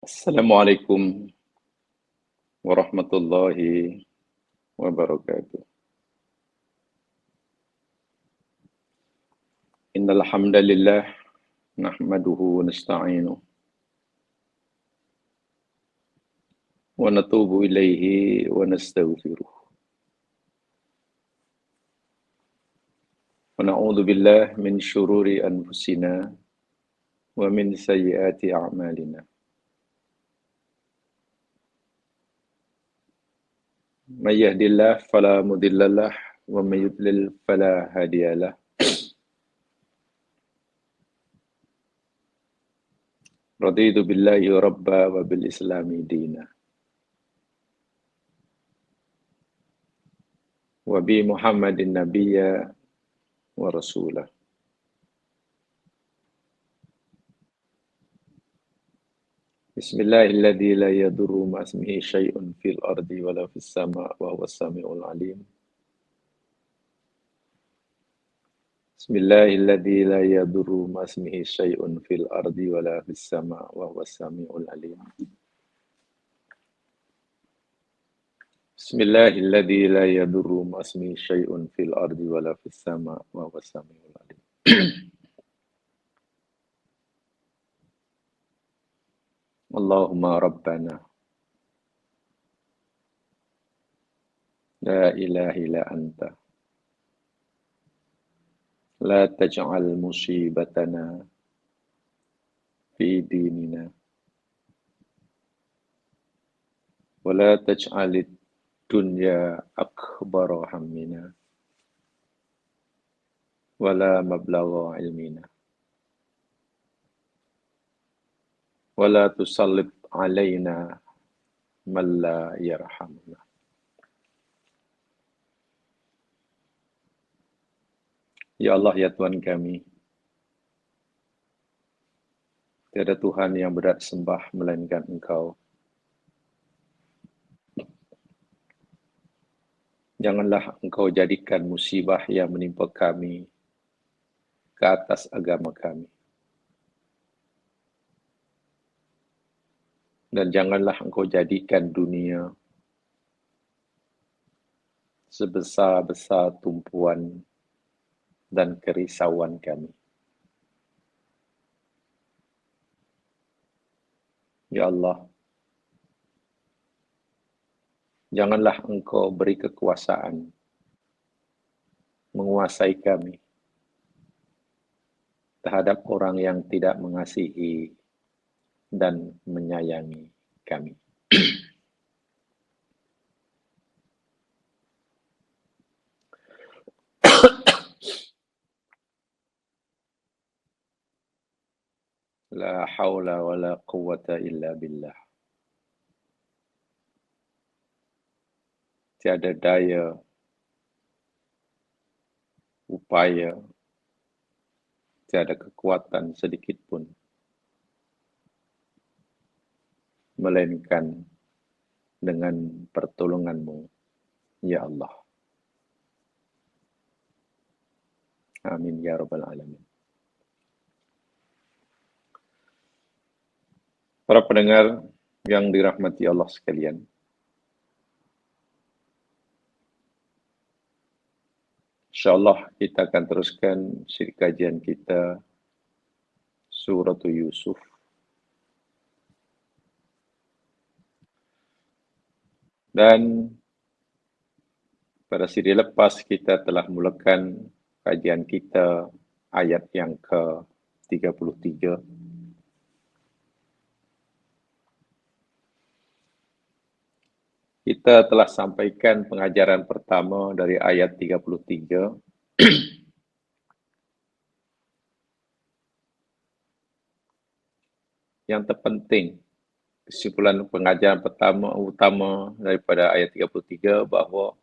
Assalamualaikum warahmatullahi wabarakatuh. Innal hamdalillah nahmaduhu wa nasta'inuhu wa natubu ilaihi wa nastaghfiruh. Wa na'udzu billahi min syururi anfusina wa min sayyiati a'malina. May yahdihillahu fala mudhillalah wa may yudlil fala hadiyalah. Raditu billahi rabba wa bil islami dina. Wa bi Muhammadin nabiyya wa rasulah. Bismillahilladzi la yadurru ma'asmihi syai'un fil ardi wala fis sama' wa huwas samiul alim. Bismillahilladzi la yadurru ma'asmihi syai'un fil ardi wala fis sama' wa huwas samiul alim. Bismillahilladzi la yadurru ma'asmihi syai'un fil ardi wala fis sama' wa huwas samiul alim. Allahumma rabbana la ilaha illa anta la taj'al musibatana fi dinina wa la taj'alid dunya akbara hammina wa la mablagha ilmina wa la tusallit alaina man la yarhamuna. Ya Allah, ya Tuhan kami, tiada Tuhan yang berat sembah melainkan Engkau. Janganlah Engkau jadikan musibah yang menimpa kami ke atas agama kami. Dan janganlah Engkau jadikan dunia sebesar-besar tumpuan dan kerisauan kami. Ya Allah, janganlah Engkau beri kekuasaan menguasai kami terhadap orang yang tidak mengasihi dan menyayangi kami. La haula wa la quwwata illa billah. Tiada daya, upaya, tiada kekuatan sedikit pun, melainkan dengan pertolongan-Mu, ya Allah. Amin ya rabbal alamin. Para pendengar yang dirahmati Allah sekalian, insyaallah kita akan teruskan siri kajian kita Surah Yusuf. Dan pada siri lepas kita telah mulakan kajian kita ayat yang ke-33. Kita telah sampaikan pengajaran pertama dari ayat 33. Yang terpenting, kesimpulan pengajaran utama daripada ayat 33 bahawa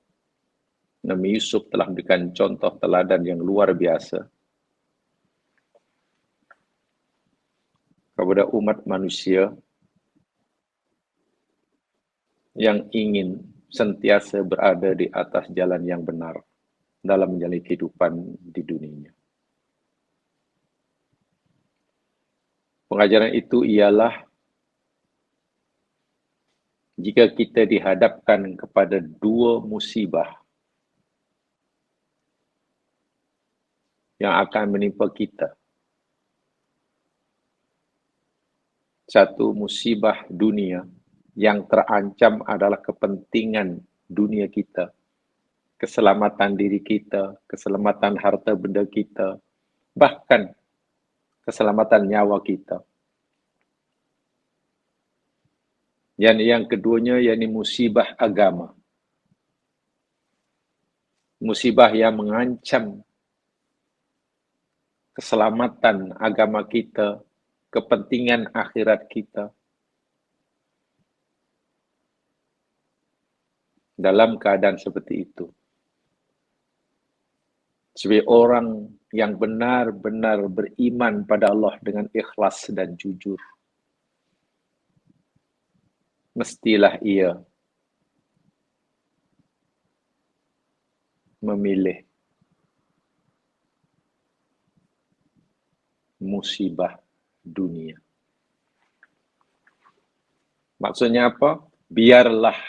Nabi Yusuf telah memberikan contoh teladan yang luar biasa kepada umat manusia yang ingin sentiasa berada di atas jalan yang benar dalam menjalani kehidupan di dunia. Pengajaran itu ialah jika kita dihadapkan kepada dua musibah yang akan menimpa kita. Satu musibah dunia yang terancam adalah kepentingan dunia kita, keselamatan diri kita, keselamatan harta benda kita, bahkan keselamatan nyawa kita. Yang keduanya yakni musibah agama. Musibah yang mengancam keselamatan agama kita, kepentingan akhirat kita. Dalam keadaan seperti itu, sebagai orang yang benar-benar beriman pada Allah dengan ikhlas dan jujur, mestilah ia memilih musibah dunia. Maksudnya apa? Biarlah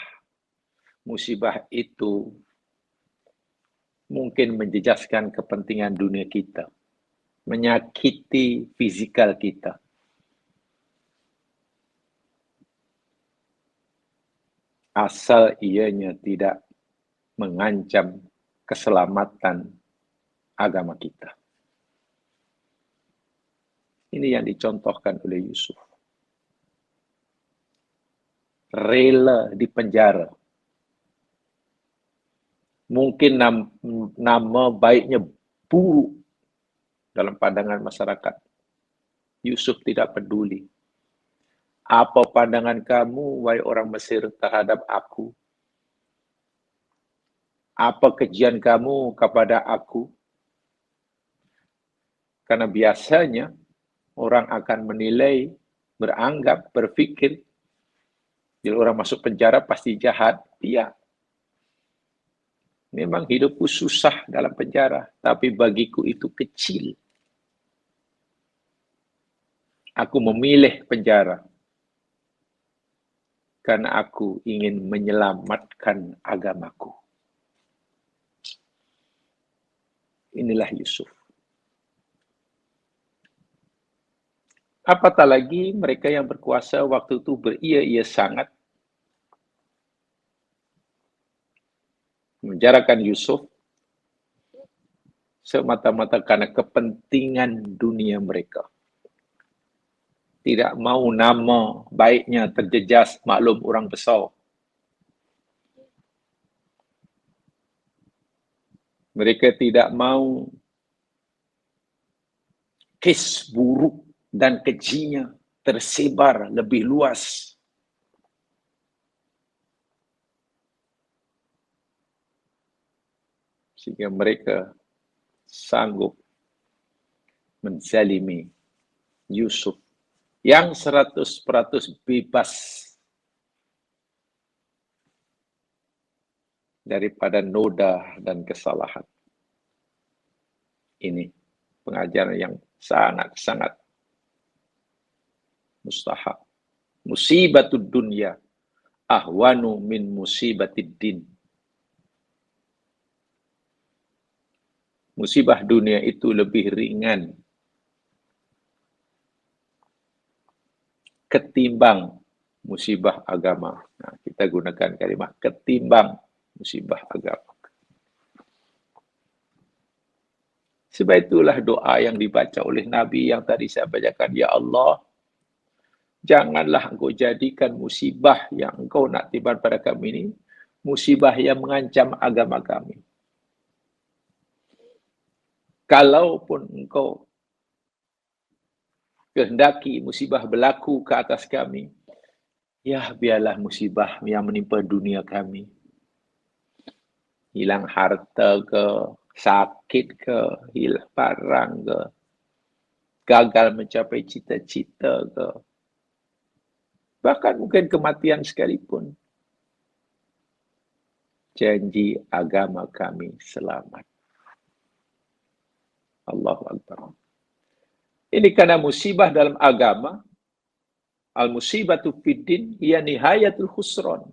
musibah itu mungkin menjejaskan kepentingan dunia kita, menyakiti fizikal kita. Asal ianya tidak mengancam keselamatan agama kita. Ini yang dicontohkan oleh Yusuf. Rela di penjara. Mungkin nama baiknya buruk dalam pandangan masyarakat. Yusuf tidak peduli. Apa pandangan kamu, wahai orang Mesir, terhadap aku? Apa kejian kamu kepada aku? Karena biasanya orang akan menilai, beranggap, berpikir, bila orang masuk penjara pasti jahat. Iya. Memang hidupku susah dalam penjara, tapi bagiku itu kecil. Aku memilih penjara karena aku ingin menyelamatkan agamaku. Inilah Yusuf. Apatah lagi mereka yang berkuasa waktu itu beria-ia sangat menjarakan Yusuf semata-mata karena kepentingan dunia mereka. Tidak mau nama baiknya terjejas, maklum orang besar. Mereka tidak mau kes buruk dan kejinya tersebar lebih luas. Sehingga mereka sanggup menzalimi Yusuf yang 100% bebas daripada noda dan kesalahan. Ini pengajaran yang sangat-sangat mustahab. Musibatud dunya ahwanu min musibatid din. Musibah dunia itu lebih ringan ketimbang musibah agama. Nah, kita gunakan kalimat ketimbang musibah agama. Sebab itulah doa yang dibaca oleh Nabi yang tadi saya bacakan. Ya Allah, janganlah engkau jadikan musibah yang engkau nak timbal pada kami ini, musibah yang mengancam agama kami. Kalaupun engkau kehendaki musibah berlaku ke atas kami, ya biarlah musibah yang menimpa dunia kami. Hilang harta ke, sakit ke, hilang barang ke, gagal mencapai cita-cita ke, bahkan mungkin kematian sekalipun. Janji agama kami selamat. Allahu Akbar. Ini karena musibah dalam agama, Al-musibatu fiddin hiya nihayatul khusran.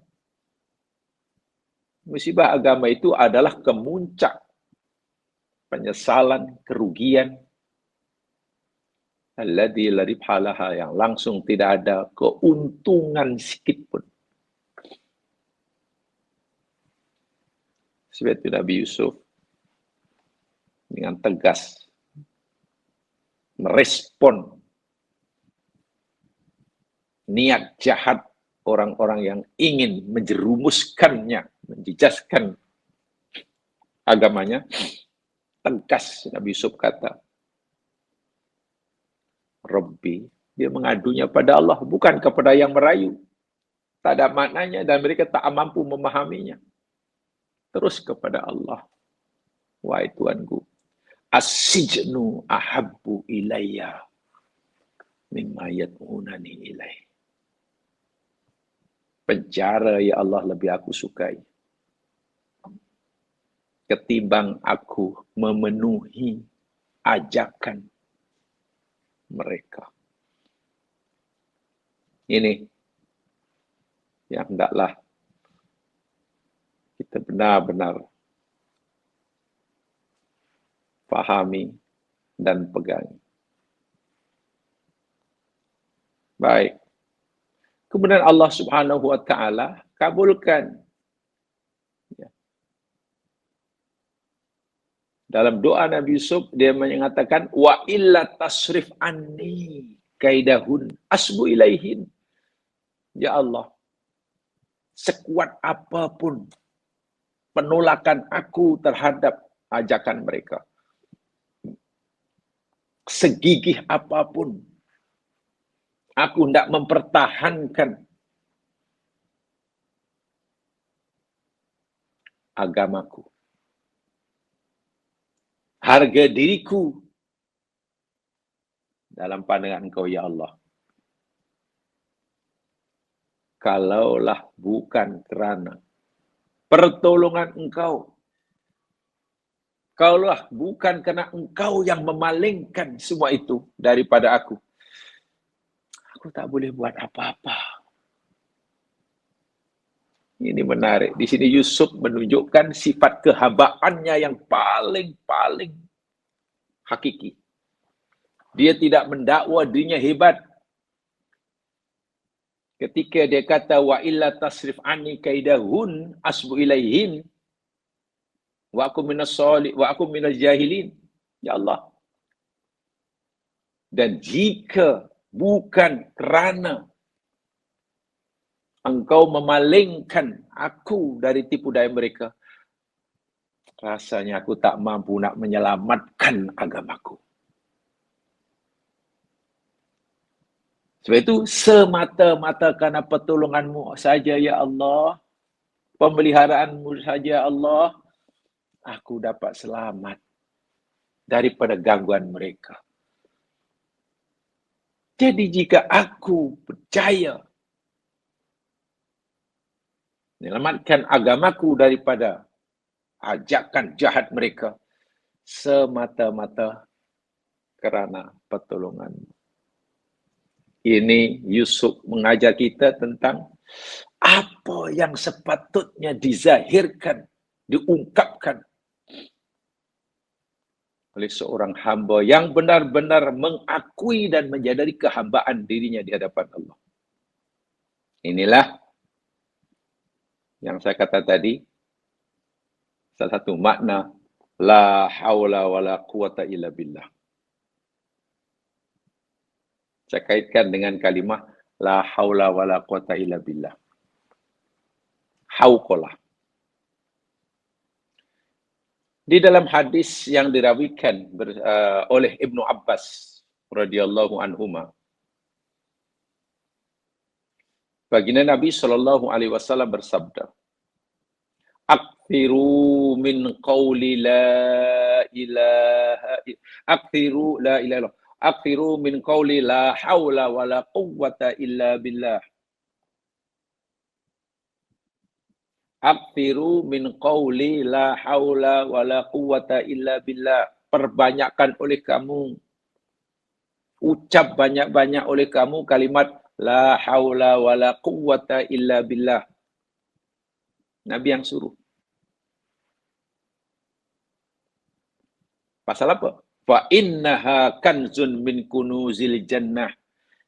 Musibah agama itu adalah kemuncak penyesalan, kerugian. Alladzi la ribha laha, yang langsung tidak ada keuntungan sedikit pun. Sebab itu Nabi Yusuf dengan tegas merespon niat jahat orang-orang yang ingin menjerumuskannya, menjejaskan agamanya. Tegas Nabi Yusuf kata, Rabbi, dia mengadunya pada Allah, bukan kepada yang merayu. Tak ada maknanya dan mereka tak mampu memahaminya. Terus kepada Allah, wahai Tuanku, as-sijnu ahabbu ilayya mimma yad'unani ilaih. Penjara, ya Allah, lebih aku sukai ketimbang aku memenuhi ajakan mereka. Ini yang hendaklah kita benar-benar pahami dan pegangi. Baik. Kemudian Allah Subhanahu wa taala kabulkan. Ya. Dalam doa Nabi Yusuf, dia mengatakan, wa illa tasrif anni kaidahun asbu ilaihin. Ya Allah, sekuat apapun penolakan aku terhadap ajakan mereka, segigih apapun aku hendak mempertahankan agamaku, harga diriku dalam pandangan Engkau, ya Allah. Kalaulah bukan kerana pertolongan Engkau, kalaulah bukan kerana Engkau yang memalingkan semua itu daripada aku tak boleh buat apa-apa. Ini menarik. Di sini Yusuf menunjukkan sifat kehambaannya yang paling hakiki. Dia tidak mendakwa dirinya hebat. Ketika dia kata wa illa tasrif anni kaidahun asbu ilaihin wa aku minas jahilin. Ya Allah. Dan jika bukan kerana Engkau memalingkan aku dari tipu daya mereka, rasanya aku tak mampu nak menyelamatkan agamaku. Sebab itu semata-mata kerana pertolongan-Mu saja, ya Allah, pemeliharaan-Mu saja, Allah, aku dapat selamat daripada gangguan mereka. Jadi jika aku percaya menyelamatkan agamaku daripada ajakan jahat mereka, semata-mata kerana pertolongan. Ini Yusuf mengajar kita tentang apa yang sepatutnya dizahirkan, diungkapkan oleh seorang hamba yang benar-benar mengakui dan menyadari kehambaan dirinya di hadapan Allah. Inilah yang saya kata tadi, salah satu makna la haula wala quwata illa billah. Saya kaitkan dengan kalimah la haula wala quwata illa billah. Hauqalah. Di dalam hadis yang dirawikan oleh Ibnu Abbas radhiyallahu anhuma, baginda Nabi sallallahu alaihi wasallam bersabda, "Aktsiru min qauli la ilaha aktsiru la ilaha aktsiru min qauli la haula wala quwwata illa billah." Aktsiru min qauli la haula wala quwwata illa billah. Perbanyakkan oleh kamu, ucap banyak-banyak oleh kamu kalimat La haula wa la quwwata illa billah. Nabi yang suruh. Pasal apa? Fa innaha kanzun min kunuzil jannah.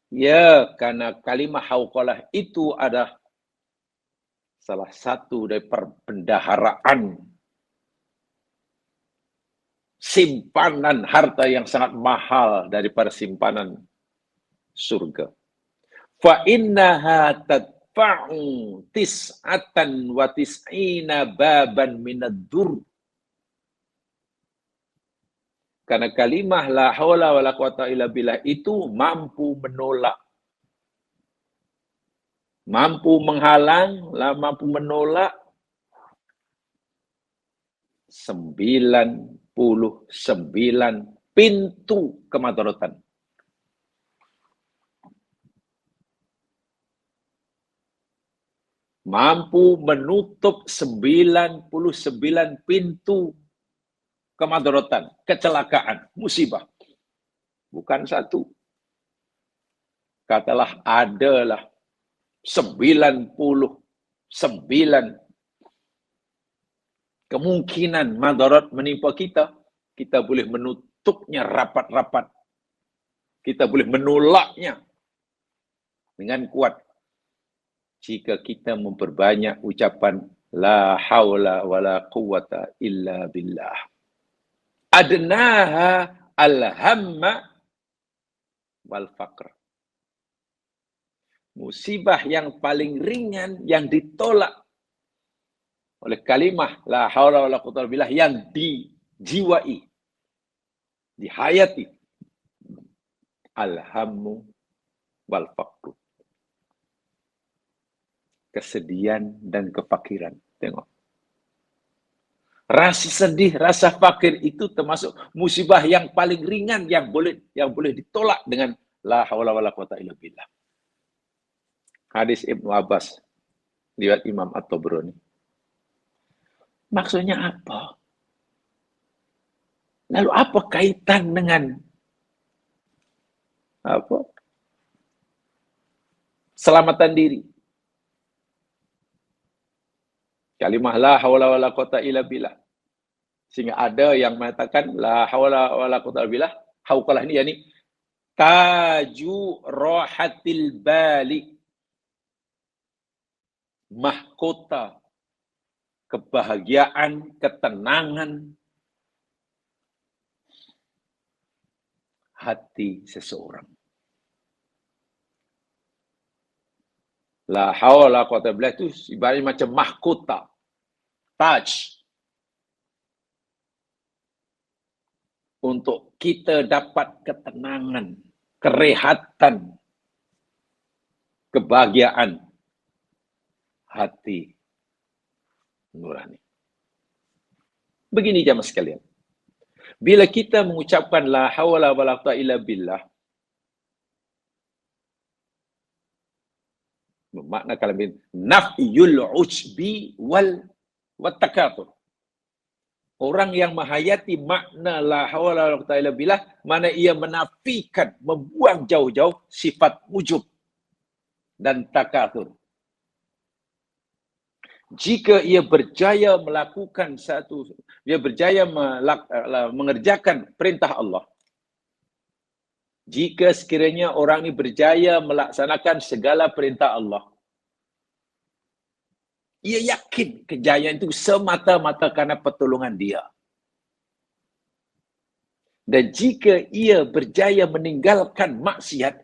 Ya, karena kalimah hauqalah itu adalah salah satu dari perbendaharaan simpanan harta yang sangat mahal daripada simpanan surga. Fa innaha tadfa'u tis'atan wa tis'ina baban minad-dur. Karena kalimah la haula wala quwata illa billah itu mampu menolak, mampu menghalang, mampu menolak 99 pintu kemadaratan. Mampu menutup 99 pintu kemadaratan, kecelakaan, musibah. Bukan satu. Katalah adalah 99 kemungkinan madarat menimpa kita, kita boleh menutupnya rapat-rapat. Kita boleh menolaknya dengan kuat jika kita memperbanyak ucapan la haula wala quwwata illa billah. Adnaha al-hamma wal faqr. Musibah yang paling ringan yang ditolak oleh kalimah la haula wala quwwata illa billah yang dijiwai, dihayati, al-hammu wal faqr. Kesedihan dan kefakiran. Tengok. Rasa sedih, rasa fakir itu termasuk musibah yang paling ringan yang boleh ditolak dengan la haula wala quwwata illa billah. Hadis Ibnu Abbas riwayat Imam At-Tabrani. Maksudnya apa? Lalu apa kaitan dengan apa? Selamatan diri. Kalimah la haula wala quwwata illa billah. Sehingga ada yang mengatakan la haula wala quwwata illa billah, hauqalah ini yakni taju rohatil bali. Mahkota kebahagiaan, ketenangan hati seseorang. La haula quwwata illa billah itu ibaratnya macam mahkota, taj untuk kita dapat ketenangan, kerehatan, kebahagiaan hati nurani. Begini jamaah sekalian. Bila kita mengucapkan la haula wala quwwata illa billah, bermakna kalimat nafyul ujbi wal takatur. Orang yang menghayati makna la haula wala quwwata illa billah, mana ia menafikan, membuang jauh-jauh sifat ujub dan takatur. Jika ia berjaya melakukan dia berjaya mengerjakan perintah Allah. Jika sekiranya orang ini berjaya melaksanakan segala perintah Allah, ia yakin kejayaan itu semata-mata karena pertolongan dia. Dan jika ia berjaya meninggalkan maksiat,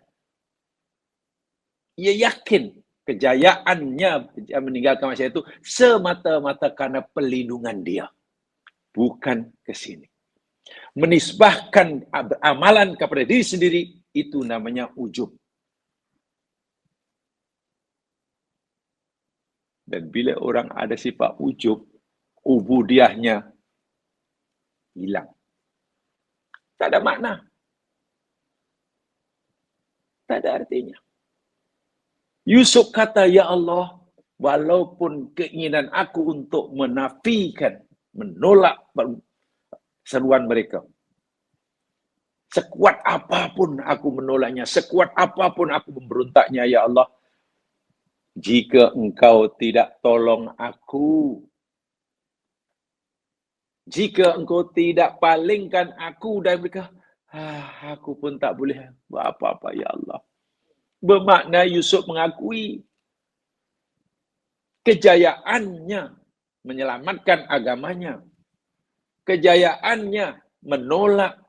ia yakin kejayaannya meninggalkan maksiat itu semata-mata karena perlindungan dia. Bukan ke sini. Menisbahkan amalan kepada diri sendiri, itu namanya ujub. Dan bila orang ada sifat ujub, ubudiahnya hilang. Tak ada makna. Tak ada artinya. Yusuf kata, ya Allah, walaupun keinginan aku untuk menafikan, menolak seruan mereka, Sekuat apapun aku menolaknya, sekuat apapun aku memberontaknya, ya Allah. Jika engkau tidak tolong aku, jika engkau tidak palingkan aku dari mereka, aku pun tak boleh buat apa-apa, ya Allah. Bermakna Yusuf mengakui kejayaannya menyelamatkan agamanya, kejayaannya menolak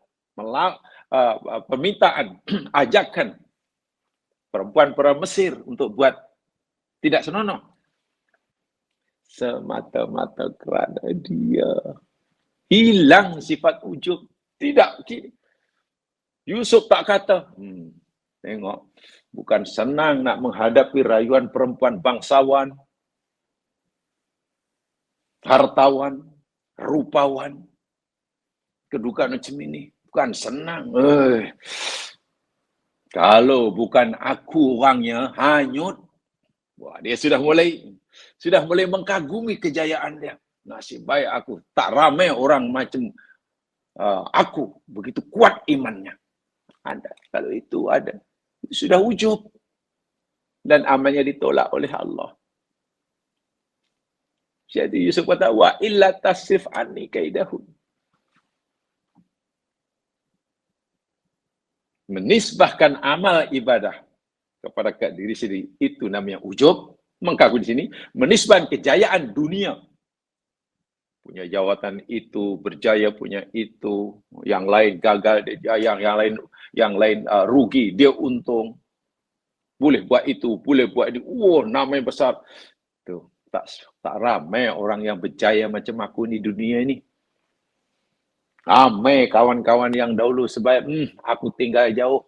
permintaan, ajakan perempuan-perempuan Mesir untuk buat tidak senonoh. Semata-mata kerana dia hilang sifat ujub. Tidak. Yusuf tak kata, tengok, bukan senang nak menghadapi rayuan perempuan bangsawan, hartawan, rupawan, kedukaan macam ini. Bukan senang. Kalau bukan aku orangnya, hanyut. Wah, dia sudah mulai mengkagumi kejayaan dia. Nasib baik aku. Tak ramai orang macam aku. Begitu kuat imannya. Ada. Kalau itu ada. Itu sudah ujub. Dan amalnya ditolak oleh Allah. Jadi Yusuf kata, wa illa tasrif anni kaidahun. Menisbahkan amal ibadah kepada diri sendiri, itu namanya ujub. Mengkagumi di sini, menisbahkan kejayaan dunia. Punya jawatan itu, berjaya punya itu, yang lain gagal, yang lain rugi, dia untung. Boleh buat itu, boleh buat ini. Namanya besar. Tuh, tak ramai orang yang berjaya macam aku ni dunia ini. Ramai kawan-kawan yang dahulu sebab aku tinggal jauh.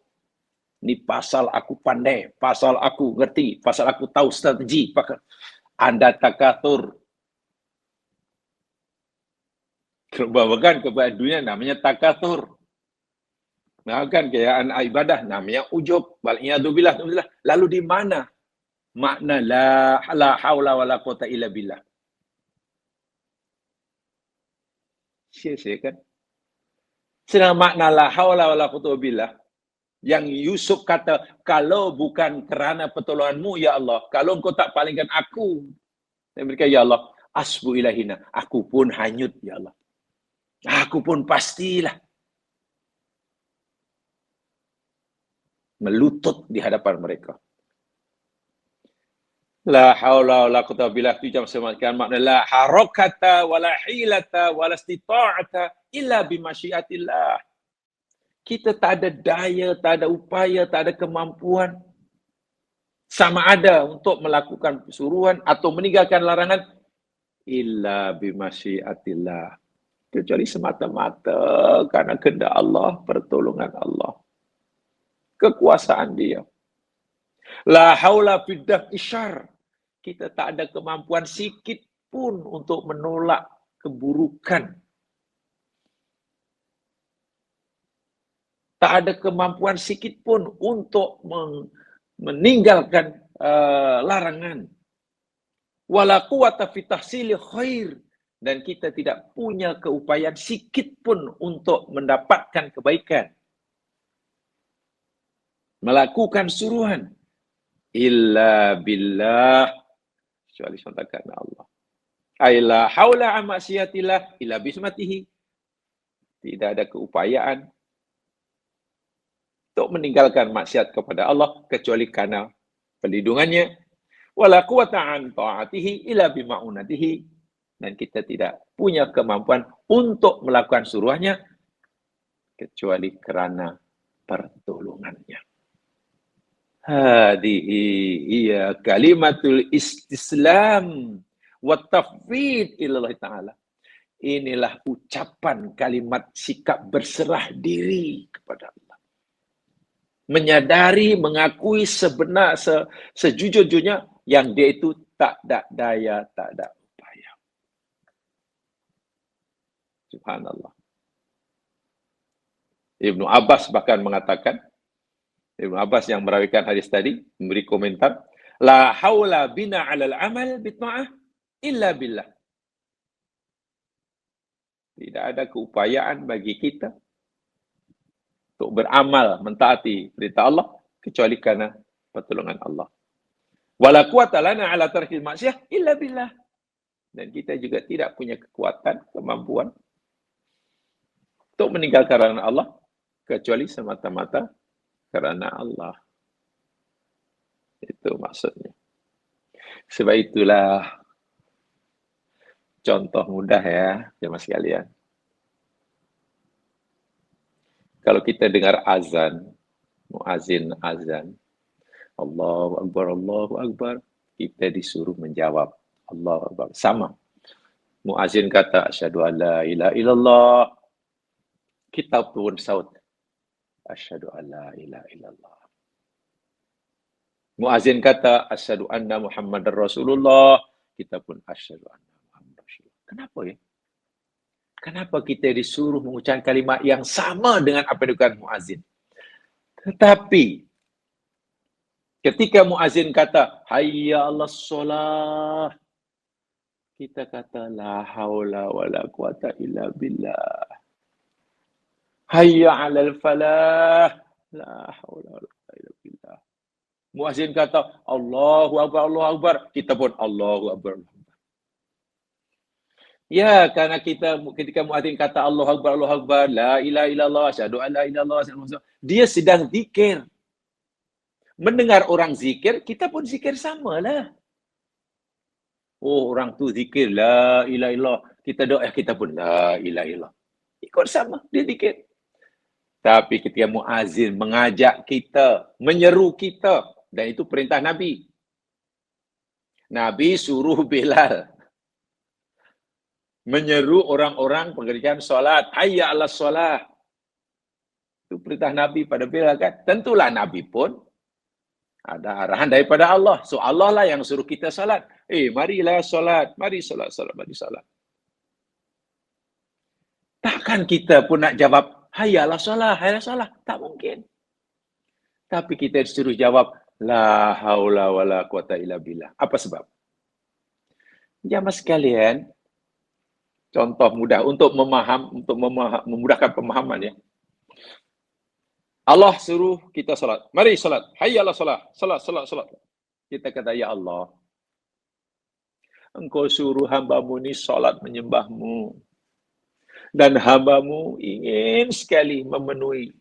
Ni pasal aku pandai, pasal aku ngerti, pasal aku tahu strategi. Anda takatur. Kebawakan kepada dunia namanya takatur. Melakukan kejayaan ibadah namanya ujub. Wal'iyadzubillah. Lalu di mana makna la haula wala quwata illa billah? Sia-sia kan? Sedang makna la haula wala quwata billah yang Yusuf kata, kalau bukan kerana pertolonganmu ya Allah, kalau engkau tak palingkan aku, dan mereka ya Allah, asbu ilahina, aku pun hanyut ya Allah. Aku pun pastilah melutut di hadapan mereka. La haula wala quwata billah tu jam semakan makna la harakata wala hilata wala istita'ata illa bimasyiatillah. Kita tak ada daya, tak ada upaya, tak ada kemampuan sama ada untuk melakukan suruhan atau meninggalkan larangan illa bimasyiatillah. Kecuali semata-mata kerana kehendak Allah, pertolongan Allah, kekuasaan dia. La haula fid isyar. Kita tak ada kemampuan sikit pun untuk menolak keburukan. Tak ada kemampuan sikit pun untuk meninggalkan larangan. Wala quwata fi tahsili khair. Dan kita tidak punya keupayaan sikit pun untuk mendapatkan kebaikan. Melakukan suruhan. Illa billah. Kecuali semata kerana Allah. Aila haula amaksiatillah illa bismatihi. Tidak ada keupayaan untuk meninggalkan maksiat kepada Allah kecuali kerana perlindungannya. Wala quwata an ta'atihi illa bima'unatihi. Dan kita tidak punya kemampuan untuk melakukan suruhannya kecuali kerana pertolongannya. Hadihi hiya kalimatul istislam wa tafwid ilallah ta'ala. Inilah ucapan kalimat sikap berserah diri kepada Allah. Menyadari, mengakui sejujur-jujurnya yang dia itu tak ada daya, tak ada upaya. Subhanallah. Ibnu Abbas bahkan mengatakan, Ibnu Abbas yang merawikan hadis tadi, memberi komentar, la haula bina alal amal bitma'ah illa billah. Tidak ada keupayaan bagi kita untuk beramal, mentaati perintah Allah, kecuali karena pertolongan Allah. Wala quwata lana ala tarkil maksiyah illa billah. Dan kita juga tidak punya kekuatan, kemampuan untuk meninggalkan karena Allah, kecuali semata-mata karena Allah. Itu maksudnya. Sebab itulah contoh mudah ya, jemaah sekalian. Kalau kita dengar azan, muazin azan, Allahu Akbar, kita disuruh menjawab Allahu Akbar. Sama. Muazin kata asyhadu an la ilaha illallah, kita pun saut asyhadu an la ilaha illallah. Muazin kata asyhadu anna Muhammadar Rasulullah, kita pun asyhadu anna Muhammadar Rasulullah. Kenapa ya? Kenapa kita disuruh mengucapkan kalimat yang sama dengan apa yang dikatakan muazin? Tetapi ketika muazin kata hayya 'alas solah, kita kata la haula wala quwata illa billah. Hayya 'alal falah, la haula wala quwata illa billah. Muazin kata Allahu Akbar, kita pun Allahu Akbar. Ya, karena kita ketika muadzin kata Allahu Akbar, la ilaha illallah, asyhadu an la ilaha illallah, dia sedang zikir. Mendengar orang zikir, kita pun zikir samalah. Oh, orang tu zikir la ilaha illallah, kita doa kita pun la ilaha illallah. Ikut sama, dia zikir. Tapi ketika muadzin mengajak kita, menyeru kita, dan itu perintah Nabi. Nabi suruh Bilal menyeru orang-orang pengerjaan solat. Hayya 'alas solah. Itu perintah Nabi pada Bilal kan. Tentulah Nabi pun ada arahan daripada Allah. So Allah lah yang suruh kita solat. Marilah solat. Mari solat, mari solat. Takkan kita pun nak jawab, hayya 'alas solah, hayya 'alas solah. Tak mungkin. Tapi kita disuruh jawab, la haula wala quwata illa billah. Apa sebab? Jamaah sekalian, contoh mudah untuk memudahkan pemahaman ya. Allah suruh kita salat. Mari salat. Hayya 'alas salat. Salat. Kita kata, ya Allah, Engkau suruh hamba-Mu ni salat menyembah-Mu. Dan hamba-Mu ingin sekali memenuhi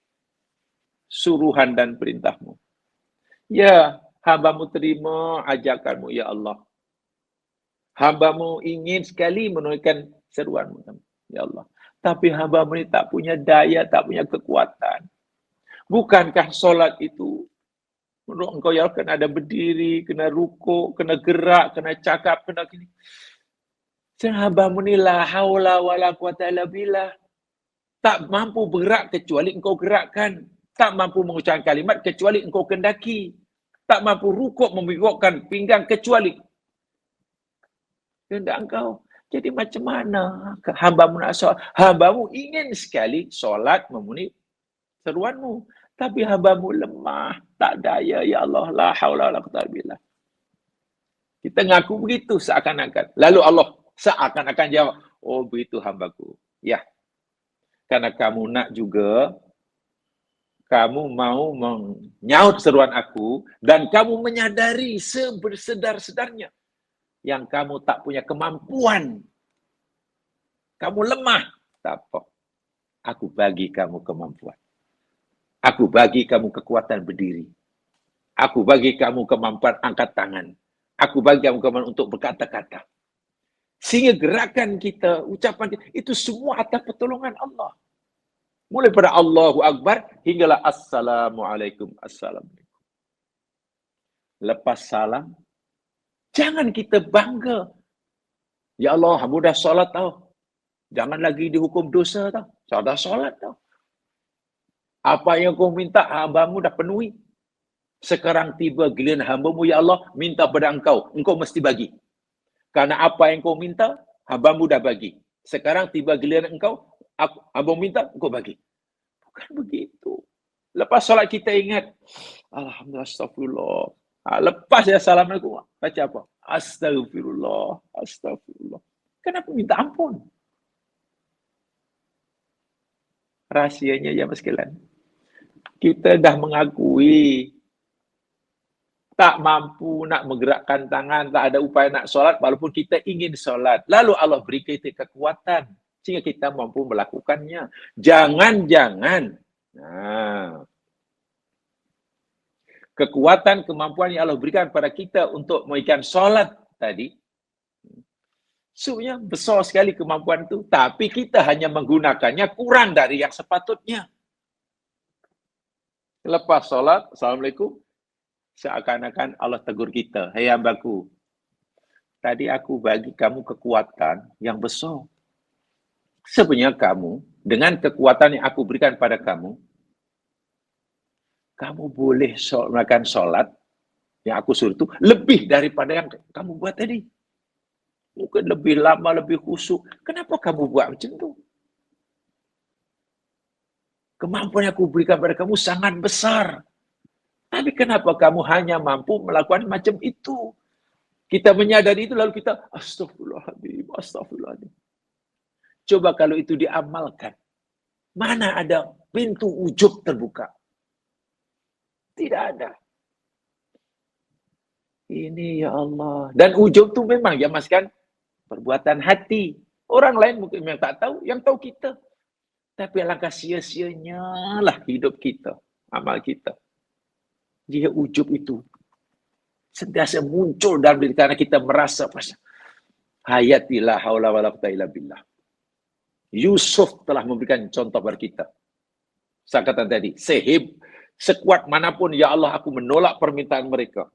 suruhan dan perintah-Mu. Ya, hamba-Mu terima ajakan-Mu, ya Allah. Hamba-Mu ingin sekali menunaikan seruan-Mu, ya Allah. Tapi hamba-Mu ini tak punya daya, tak punya kekuatan. Bukankah solat itu menurut Engkau ya Allah kena ada berdiri, kena rukuk, kena gerak, kena cakap, kena gini. Hamba-Mu ni la haula wala quwata illa billah. Tak mampu bergerak kecuali Engkau gerakkan. Tak mampu mengucapkan kalimat kecuali Engkau kendaki. Tak mampu rukuk membengkokkan pinggang kecuali kehendak Engkau. Jadi macam mana hamba-Mu nak solat? Hamba-Mu ingin sekali solat memenuhi seruan-Mu. Tapi hamba-Mu lemah, tak daya, ya Allah, la haula wala quwata illa billah. Kita ngaku begitu seakan-akan. Lalu Allah seakan-akan jawab, oh begitu hambaku. Ya, karena kamu nak juga, kamu mau menyaut seruan aku, dan kamu menyadari sebersedar-sedarnya yang kamu tak punya kemampuan. Kamu lemah. Tak apa. Aku bagi kamu kemampuan. Aku bagi kamu kekuatan berdiri. Aku bagi kamu kemampuan angkat tangan. Aku bagi kamu kemampuan untuk berkata-kata. Sehingga gerakan kita, ucapan kita, itu semua atas pertolongan Allah. Mulai pada Allahu Akbar, hinggalah Assalamualaikum. Assalamualaikum. Lepas salam, jangan kita bangga. Ya Allah, hamba dah solat tau. Jangan lagi dihukum dosa tau. Saya dah solat tau. Apa yang kau minta, hamba-Mu dah penuhi. Sekarang tiba giliran hamba-Mu, ya Allah, minta pada Engkau. Engkau mesti bagi. Karena apa yang kau minta, hamba-Mu dah bagi. Sekarang tiba giliran Engkau, hamba-Mu minta, Engkau bagi. Bukan begitu. Lepas solat kita ingat, Alhamdulillah, astagfirullah. Lepas ya Assalamualaikum, baca apa? Astagfirullah, astagfirullah. Kenapa minta ampun? Rahsianya ya sekalian. Kita dah mengakui tak mampu nak menggerakkan tangan, tak ada upaya nak solat, walaupun kita ingin solat. Lalu Allah beri kita kekuatan sehingga kita mampu melakukannya. Jangan-jangan kekuatan, kemampuan yang Allah berikan pada kita untuk menunaikan solat tadi, sebenarnya besar sekali kemampuan itu, tapi kita hanya menggunakannya kurang dari yang sepatutnya. Lepas solat, Assalamualaikum, seakan-akan Allah tegur kita, "Hei hambaku, tadi aku bagi kamu kekuatan yang besar. Sebenarnya kamu, dengan kekuatan yang aku berikan pada kamu, kamu boleh melakukan solat yang aku suruh itu lebih daripada yang kamu buat tadi. Mungkin lebih lama, lebih khusyuk. Kenapa kamu buat macam itu? Kemampuan yang aku berikan pada kamu sangat besar. Tapi kenapa kamu hanya mampu melakukan macam itu?" Kita menyadari itu, lalu kita, astagfirullahaladzim, astagfirullahaladzim. Coba kalau itu diamalkan. Mana ada pintu ujub terbuka? Tidak ada. Ini ya Allah. Dan ujub itu memang ya mas kan, perbuatan hati. Orang lain mungkin yang tak tahu, yang tahu kita. Tapi alangkah sia-sianya lah hidup kita, amal kita. Dia ujub itu sentiasa muncul dalam diri karena kita merasa hayati la haula wala quwwata illa billah. Yusuf telah memberikan contoh bagi kita. Saya kata tadi, sekuat manapun ya Allah aku menolak permintaan mereka.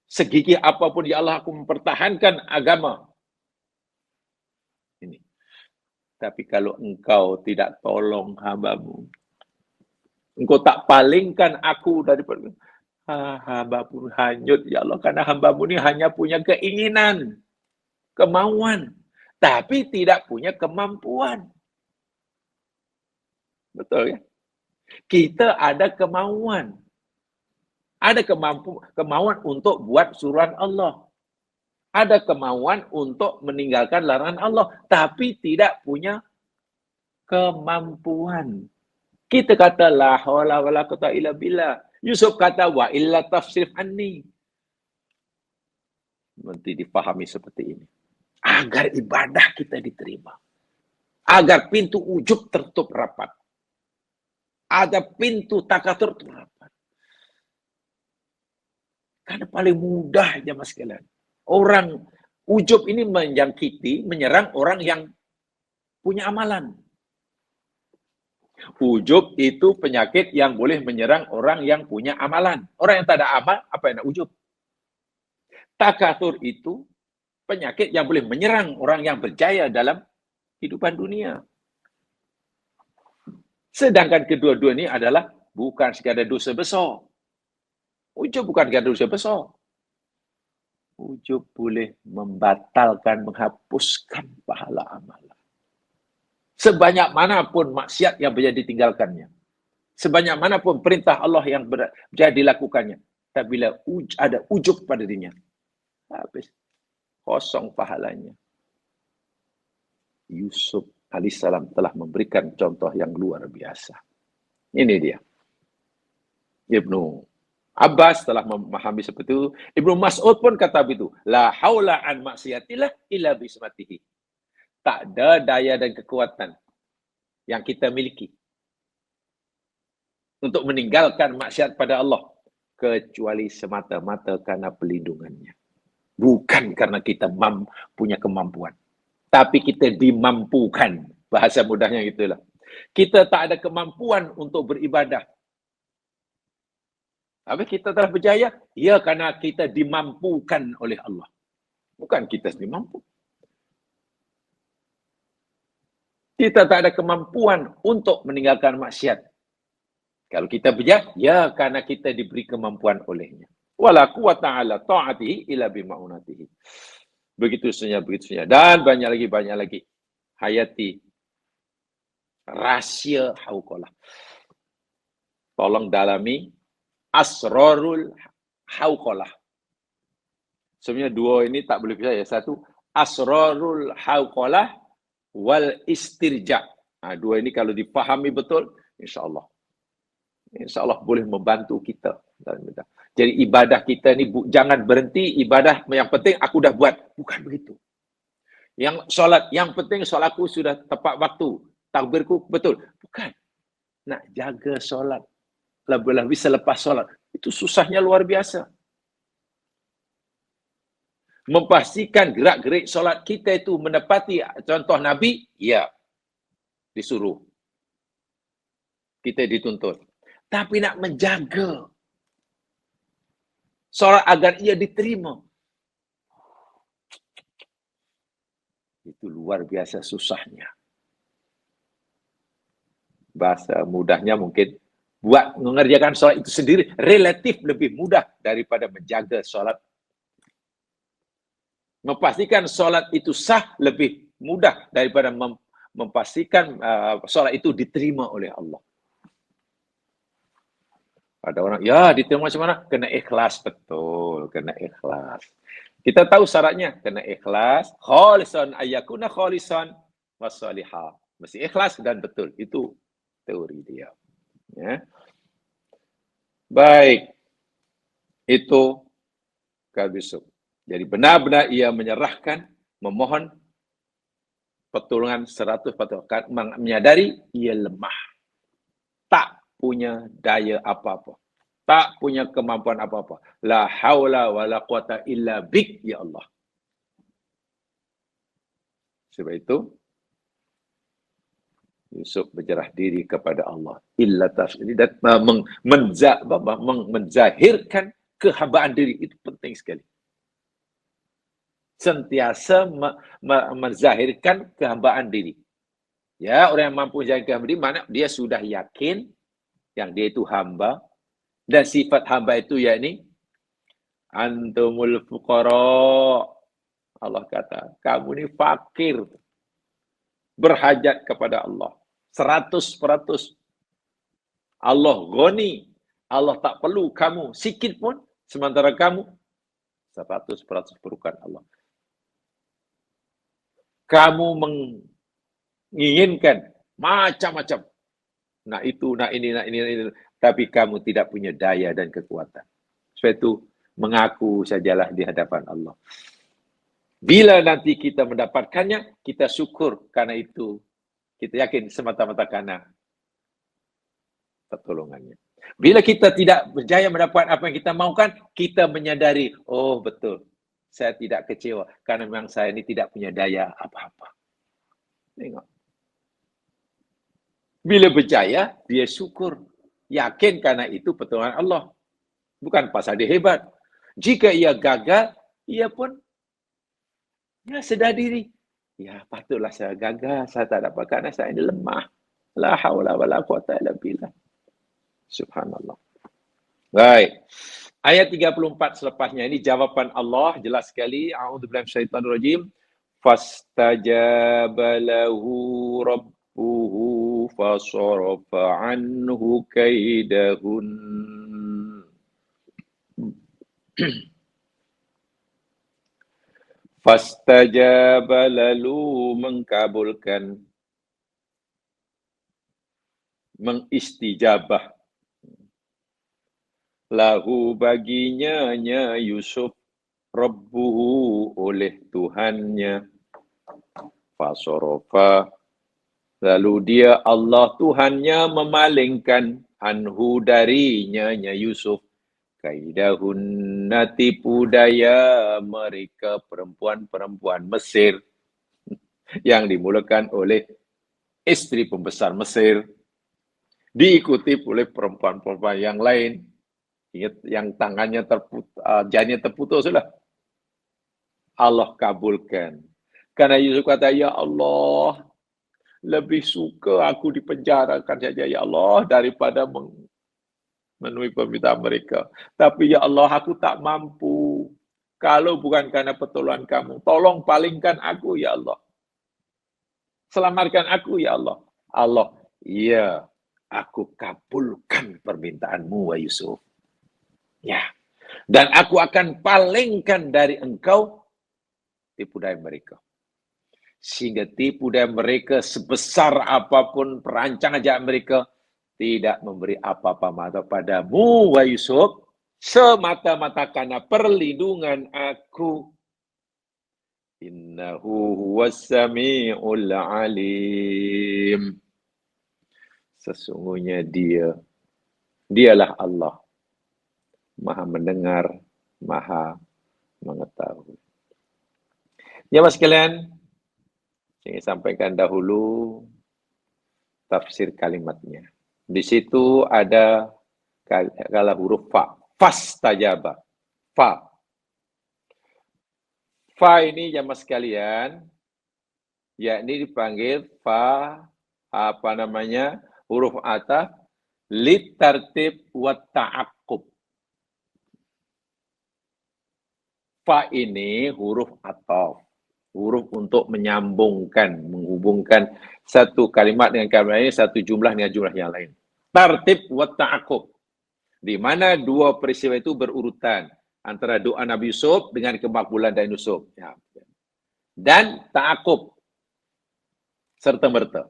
Segigih apapun ya Allah aku mempertahankan agama. Ini. Tapi kalau engkau tidak tolong hamba-Mu, engkau tak palingkan aku daripada hamba pun hanyut ya Allah, karena hamba-Mu ini hanya punya keinginan, kemauan, tapi tidak punya kemampuan. Betul ya? Kita ada kemauan. Ada kemauan untuk buat suruhan Allah. Ada kemauan untuk meninggalkan larangan Allah, tapi tidak punya kemampuan. Kita kata la haula wala quwwata illa billah. Yusuf kata wa illa tafsir anni. Nanti dipahami seperti ini. Agar ibadah kita diterima. Agar pintu ujub tertutup rapat. Agar pintu takatur tertutup rapat. Karena paling mudah aja mas sekalian. Orang ujub ini menjangkiti, menyerang orang yang punya amalan. Ujub itu penyakit yang boleh menyerang orang yang punya amalan. Orang yang tak ada amal, apa yang nak ujub? Takatur itu penyakit yang boleh menyerang orang yang berjaya dalam kehidupan dunia. Sedangkan kedua-dua ini adalah bukan sekadar dosa besar. Ujub bukan sekadar dosa besar. Ujub boleh membatalkan, menghapuskan pahala amalan. Sebanyak manapun maksiat yang berjaya ditinggalkannya. Sebanyak manapun perintah Allah yang berjaya dilakukannya. Tapi bila ada ujub pada dirinya, habis. Kosong pahalanya. Yusuf alaihissalam telah memberikan contoh yang luar biasa. Ini dia. Ibnu Abbas telah memahami seperti itu. Ibnu Mas'ud pun kata begitu. La haula an maksiatillah illa bismatihi. Tak ada daya dan kekuatan yang kita miliki untuk meninggalkan maksiat pada Allah kecuali semata-mata karena pelindungannya. Bukan karena kita punya kemampuan. Tapi kita dimampukan. Bahasa mudahnya itulah. Kita tak ada kemampuan untuk beribadah. Tapi kita telah berjaya. Ya, karena kita dimampukan oleh Allah. Bukan kita sendiri mampu. Kita tak ada kemampuan untuk meninggalkan maksiat. Kalau kita berjaya, ya karena kita diberi kemampuan olehnya. Wala quwwata ala ta'atihi illa bima'unatihi. Begitu saja. Dan banyak lagi. Hayati rahsia hauqalah. Tolong dalami asrarul hauqalah. Sebenarnya dua ini tak boleh bisa ya. Satu, asrarul hauqalah wal istirja. Dua ini kalau dipahami betul, insya Allah InsyaAllah boleh membantu kita. Jadi ibadah kita ni jangan berhenti ibadah, yang penting aku dah buat. Bukan begitu. Yang solat, yang penting solatku sudah tepat waktu. Takbirku betul. Bukan. Nak jaga solat. Lebih-lebih selepas solat. Itu susahnya luar biasa. Memastikan gerak-gerik solat kita itu menepati contoh Nabi, ya, disuruh. Kita dituntut. Tapi nak menjaga solat agar ia diterima, itu luar biasa susahnya. Bahasa mudahnya mungkin, buat mengerjakan solat itu sendiri relatif lebih mudah daripada menjaga solat. Memastikan solat itu sah lebih mudah daripada memastikan solat itu diterima oleh Allah. Ada orang, ya diterima macam mana? Kena ikhlas, betul. Kena ikhlas. Kita tahu syaratnya, kena ikhlas. Khalisan ayyakuna khalisan wassalihah. Mesti ikhlas dan betul. Itu teori dia. Ya. Baik. Itu Kabisuk. Jadi benar-benar ia menyerahkan, memohon pertolongan 100%, menyadari ia lemah. Tak punya daya apa-apa. Tak punya kemampuan apa-apa. La haula wa la quwata illa bik, ya Allah. Sebab itu, Yusuf berjerah diri kepada Allah. Illa tafsiri. Dan menzahirkan kehambaan diri. Itu penting sekali. Sentiasa menzahirkan kehambaan diri. Ya, orang yang mampu menjaga diri, mana dia sudah yakin yang dia itu hamba. Dan sifat hamba itu yakni antumul fuqara. Allah kata, kamu ni fakir. Berhajat kepada Allah. 100%. Allah ghani. Allah tak perlu kamu sikit pun. Sementara kamu 100% perlukan Allah. Kamu menginginkan macam-macam. Nak itu, nak ini, nak ini, nak ini. Tapi kamu tidak punya daya dan kekuatan. Sebab itu, mengaku sajalah di hadapan Allah. Bila nanti kita mendapatkannya, kita syukur karena itu. Kita yakin semata-mata karena pertolongannya. Bila kita tidak berjaya mendapat apa yang kita mahukan, kita menyadari, oh betul, saya tidak kecewa karena memang saya ini tidak punya daya apa-apa. Tengok. Bila berjaya, dia syukur. Yakin karena itu pertolongan Allah. Bukan pasal dia hebat. Jika ia gagal, ia pun sedar diri. Ya, patutlah saya gagal. Saya tak dapat kerana saya ini lemah. La haula wa la quwata illa billah. Subhanallah. Baik. Ayat 34 selepasnya ini jawapan Allah jelas sekali. A'udzubillahi minasyaitonirrajim. Fastajaba lahu rabbuhu fasarafa anhu kaidahun. Fastajaba lalu mengkabulkan, mengistijabah lahu baginya Yusuf rabbuhu oleh Tuhannya. Fasorofa lalu dia Allah Tuhannya memalingkan anhu darinya Yusuf kaidahun tipu daya mereka perempuan-perempuan Mesir yang dimulakan oleh istri pembesar Mesir, diikuti oleh perempuan-perempuan yang lain. Yang tangannya terputus, jarinya terputus sudah. Allah kabulkan. Karena Yusuf kata, ya Allah, lebih suka aku dipenjarakan saja, ya Allah, daripada memenuhi permintaan mereka. Tapi ya Allah, aku tak mampu. Kalau bukan karena pertolongan kamu, tolong palingkan aku, ya Allah. Selamatkan aku, ya Allah. Allah, ya, aku kabulkan permintaanmu, wahai Yusuf. Ya. Dan aku akan palingkan dari engkau tipu daya mereka. Sehingga tipu daya mereka sebesar apapun perancangan jahat mereka tidak memberi apa-apa padamu, wahai Yusuf, semata-mata karena perlindungan aku. Innahu huwas sami'ul alim. Sesungguhnya dialah Allah, Maha mendengar, Maha mengetahui. Ya mas sekalian, saya sampaikan dahulu tafsir kalimatnya. Di situ ada kala huruf fa, fastajaba, fa. Fa ini ya mas sekalian, yakni dipanggil fa, huruf ataf, lit tartib wa ta'aqqub. Fa ini huruf ataf, huruf untuk menyambungkan, menghubungkan satu kalimat dengan kalimat lain, satu jumlah dengan jumlah yang lain. Tartib wa ta'aqqub, di mana dua peristiwa itu berurutan antara doa Nabi Yusuf dengan kemakbulan dari Yusuf. Ya. Dan ta'aqqub, serta-merta.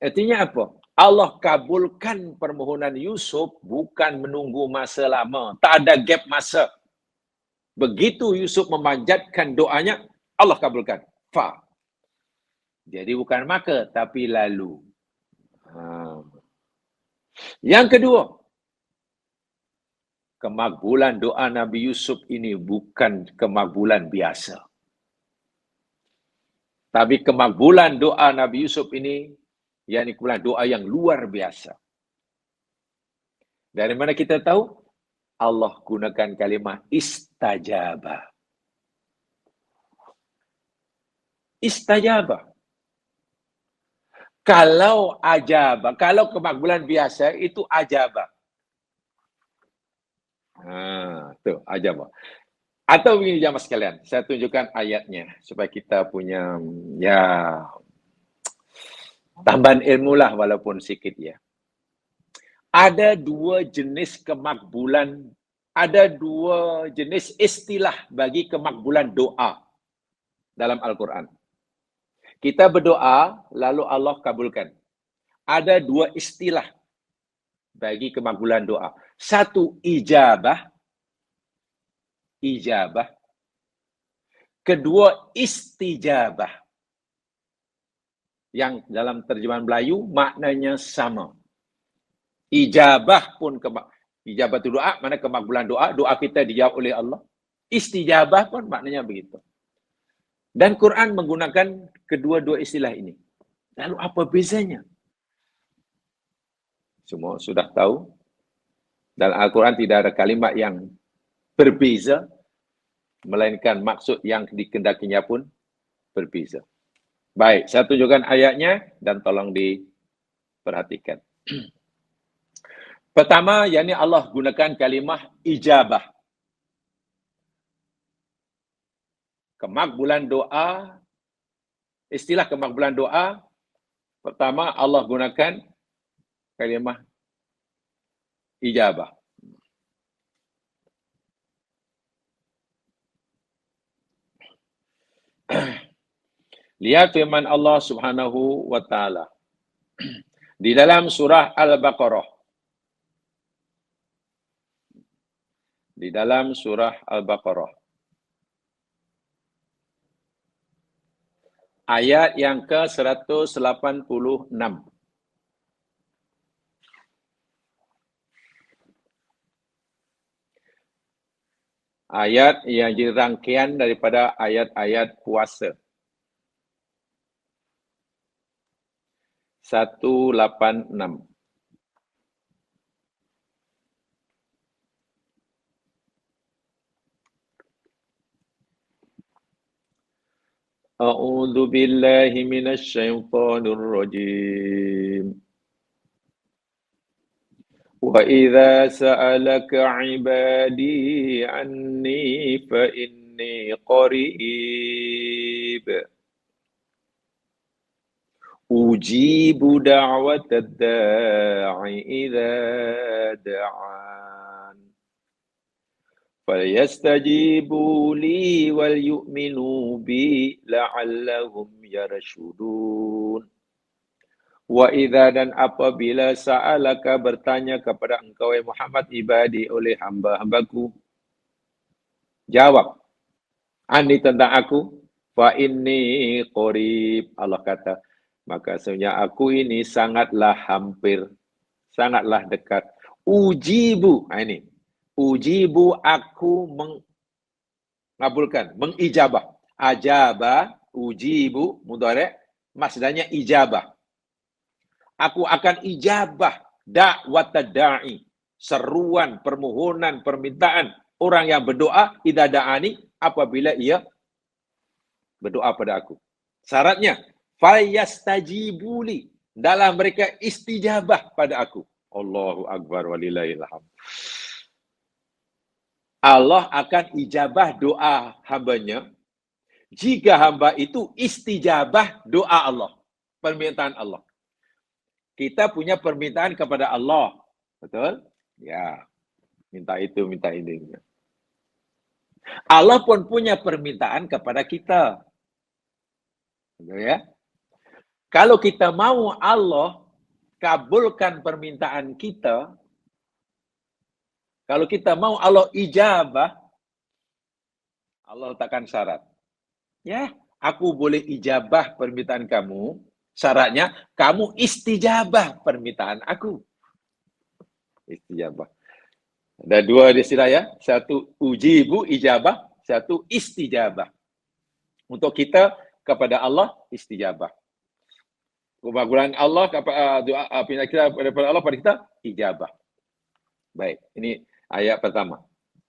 Artinya apa? Allah kabulkan permohonan Yusuf bukan menunggu masa lama. Tak ada gap masa. Begitu Yusuf memanjatkan doanya, Allah kabulkan. Fa. Jadi bukan maka, tapi lalu. Yang kedua, kemakbulan doa Nabi Yusuf ini bukan kemakbulan biasa. Tapi kemakbulan doa Nabi Yusuf ini, yakni kemakbulan doa yang luar biasa. Dari mana kita tahu? Allah gunakan kalimah istajabah. Istajabah. Kalau ajabah, kalau kemakbulan biasa itu ajabah. Tuh, ajabah. Atau begini jamaah sekalian, saya tunjukkan ayatnya supaya kita punya tambahan ilmu lah walaupun sedikit ya. Ada dua jenis kemakbulan, ada dua jenis istilah bagi kemakbulan doa dalam Al-Quran. Kita berdoa, lalu Allah kabulkan. Ada dua istilah bagi kemakbulan doa. Satu, ijabah. Ijabah. Kedua, istijabah. Yang dalam terjemahan Melayu maknanya sama. Ijabah pun ijabah itu doa, mana kemakbulan doa, doa kita dijawab oleh Allah. Istijabah pun maknanya begitu. Dan Quran menggunakan kedua-dua istilah ini. Lalu apa bezanya? Semua sudah tahu. Dalam Al-Quran tidak ada kalimat yang berbeza, melainkan maksud yang dikendakinya pun berbeza. Baik, saya tunjukkan ayatnya dan tolong diperhatikan. Pertama, yakni Allah gunakan kalimah ijabah. Kemakbulan doa, istilah kemakbulan doa, pertama Allah gunakan kalimah ijabah. Lihat firman Allah Subhanahu wa taala di dalam surah Al-Baqarah. Di dalam surah Al-Baqarah. Ayat yang ke-186. Ayat yang jadi rangkaian daripada ayat-ayat puasa. 186. A'udzu billahi minasy syaithanir rajim. Wa idza sa'alaka 'ibadi 'anni fa inni qarib. Ujibu da'watad da'i idza da'an. فَلْيَسْتَجِيبُوا لِي وَلْيُؤْمِنُوا بِي لَعَلَّهُمْ يَرْشُدُونَ Wa idza dan apabila sa'alaka bertanya kepada engkau Muhammad ibadi oleh hamba-hambaku, jawab, ani tentang aku, fa inni qarib. Allah kata, maka sesungguhnya aku ini sangatlah hampir, sangatlah dekat. Ujibu, ini. Ujibu aku mengabulkan, mengijabah. Ajaba, ujibu, mudhari', masdarnya ijabah. Aku akan ijabah dakwat da'i, seruan, permohonan, permintaan orang yang berdoa idza da'ani, apabila ia berdoa pada aku. Syaratnya fayastajibuli, dalam mereka istijabah pada aku. Allahu akbar walillahil hamd. Allah akan ijabah doa hambanya jika hamba itu istijabah doa Allah, permintaan Allah. Kita punya permintaan kepada Allah. Betul? Ya. Minta itu, minta ini. Allah pun punya permintaan kepada kita. Betul ya? Kalau kita mau Allah kabulkan permintaan kita, kalau kita mau Allah ijabah, Allah letakkan syarat. Ya, aku boleh ijabah permintaan kamu, syaratnya kamu istijabah permintaan aku. Istijabah. Ada dua istilah ya, satu ujibu ijabah, satu istijabah. Untuk kita kepada Allah istijabah. Kebagulan Allah kepada doa kita daripada Allah pada kita ijabah. Baik, ini ayat pertama.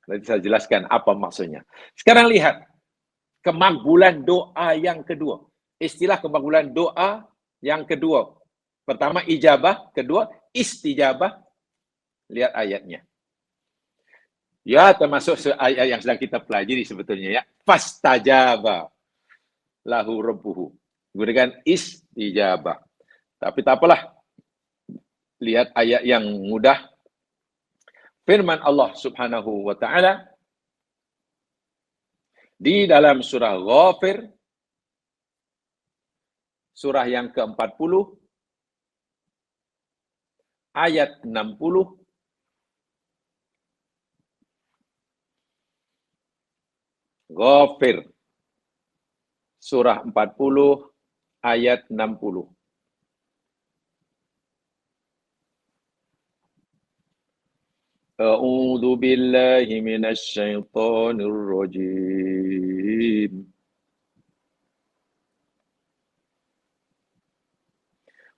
Nanti saya jelaskan apa maksudnya. Sekarang lihat kemakbulan doa yang kedua. Istilah kemakbulan doa yang kedua. Pertama ijabah, kedua istijabah. Lihat ayatnya. Ya, termasuk ayat yang sedang kita pelajari sebetulnya ya. Fastajaba lahu rabbuhu. Gunakan istijabah. Tapi tak apalah. Lihat ayat yang mudah. Firman Allah Subhanahu wa taala di dalam surah Ghafir, surah yang ke-40 ayat 60. Ghafir surah 40 ayat 60. A'udzu billahi minasy syaithanir rajim.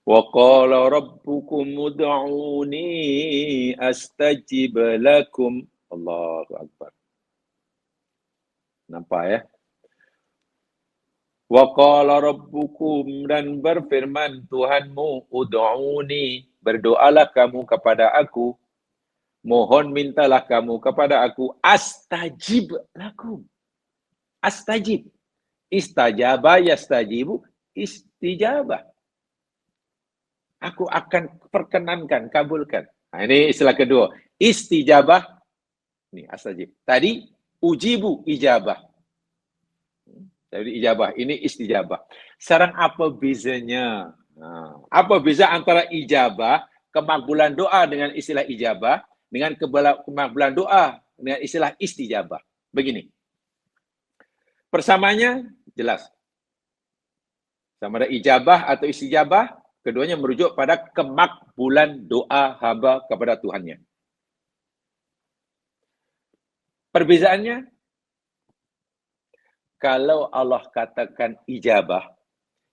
Wa qala rabbukum ud'uni astajib lakum. Allahu akbar. Nampak ya? Wa qala rabbukum, dan berfirman Tuhanmu, ud'uni, berdoalah kamu kepada aku. Mohon mintalah kamu kepada aku, astajib lakum. Astajib. Istajabah, yastajibu, istijabah. Aku akan perkenankan, kabulkan. Nah, ini istilah kedua. Istijabah, ini astajib. Tadi, ujibu, ijabah. Tadi ijabah, ini istijabah. Sekarang apa bezanya? Nah, apa beza antara ijabah, kemakbulan doa dengan istilah ijabah, dengan kemakbulan doa dengan istilah istijabah? Begini. Persamaannya jelas. Sama ada ijabah atau istijabah, keduanya merujuk pada kemakbulan doa hamba kepada Tuhannya. Perbezaannya, kalau Allah katakan ijabah,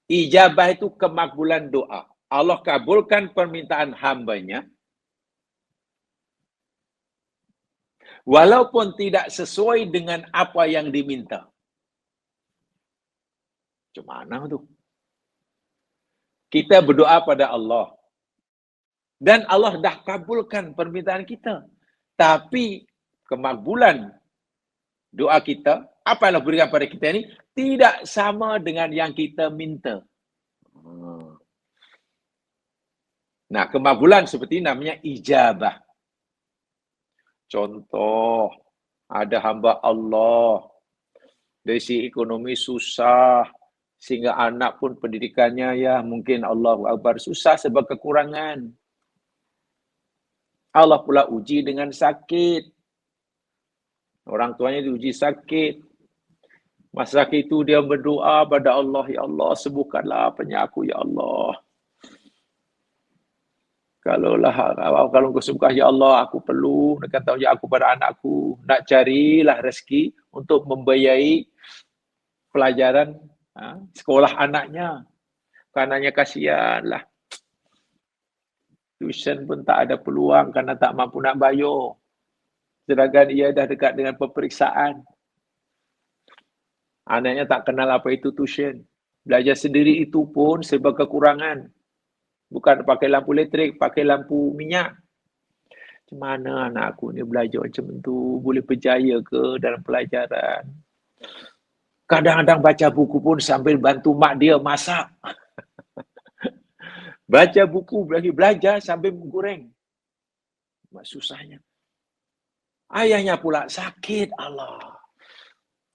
ijabah itu kemakbulan doa. Allah kabulkan permintaan hambanya, walaupun tidak sesuai dengan apa yang diminta. Gimana tuh? Kita berdoa pada Allah. Dan Allah dah kabulkan permintaan kita. Tapi kemakbulan doa kita, apa yang Allah berikan pada kita ini, tidak sama dengan yang kita minta. Nah, kemakbulan seperti namanya ijabah. Contoh, ada hamba Allah, dari si ekonomi susah, Sehingga anak pun pendidikannya ya mungkin Allahu Akbar susah sebab kekurangan. Allah pula uji dengan sakit. Orang tuanya diuji sakit. Masa itu dia berdoa pada Allah, ya Allah sembuhkanlah penyaku ya Allah. Kalau kau sembuhkan ya Allah, aku perlu dekat tahu aku pada anakku. Nak carilah rezeki untuk membiayai pelajaran sekolah anaknya. Karenanya kasihanlah. Tuition pun tak ada peluang kerana tak mampu nak bayar. Sedangkan ia dah dekat dengan peperiksaan. Anaknya tak kenal apa itu tuition. Belajar sendiri itu pun serba kekurangan. Bukan pakai lampu elektrik, pakai lampu minyak. Macam mana anak aku ni belajar macam tu? Boleh berjaya ke dalam pelajaran? Kadang-kadang baca buku pun sambil bantu mak dia masak. Baca buku lagi belajar sambil menggoreng. Susahnya. Ayahnya pula sakit, Allah.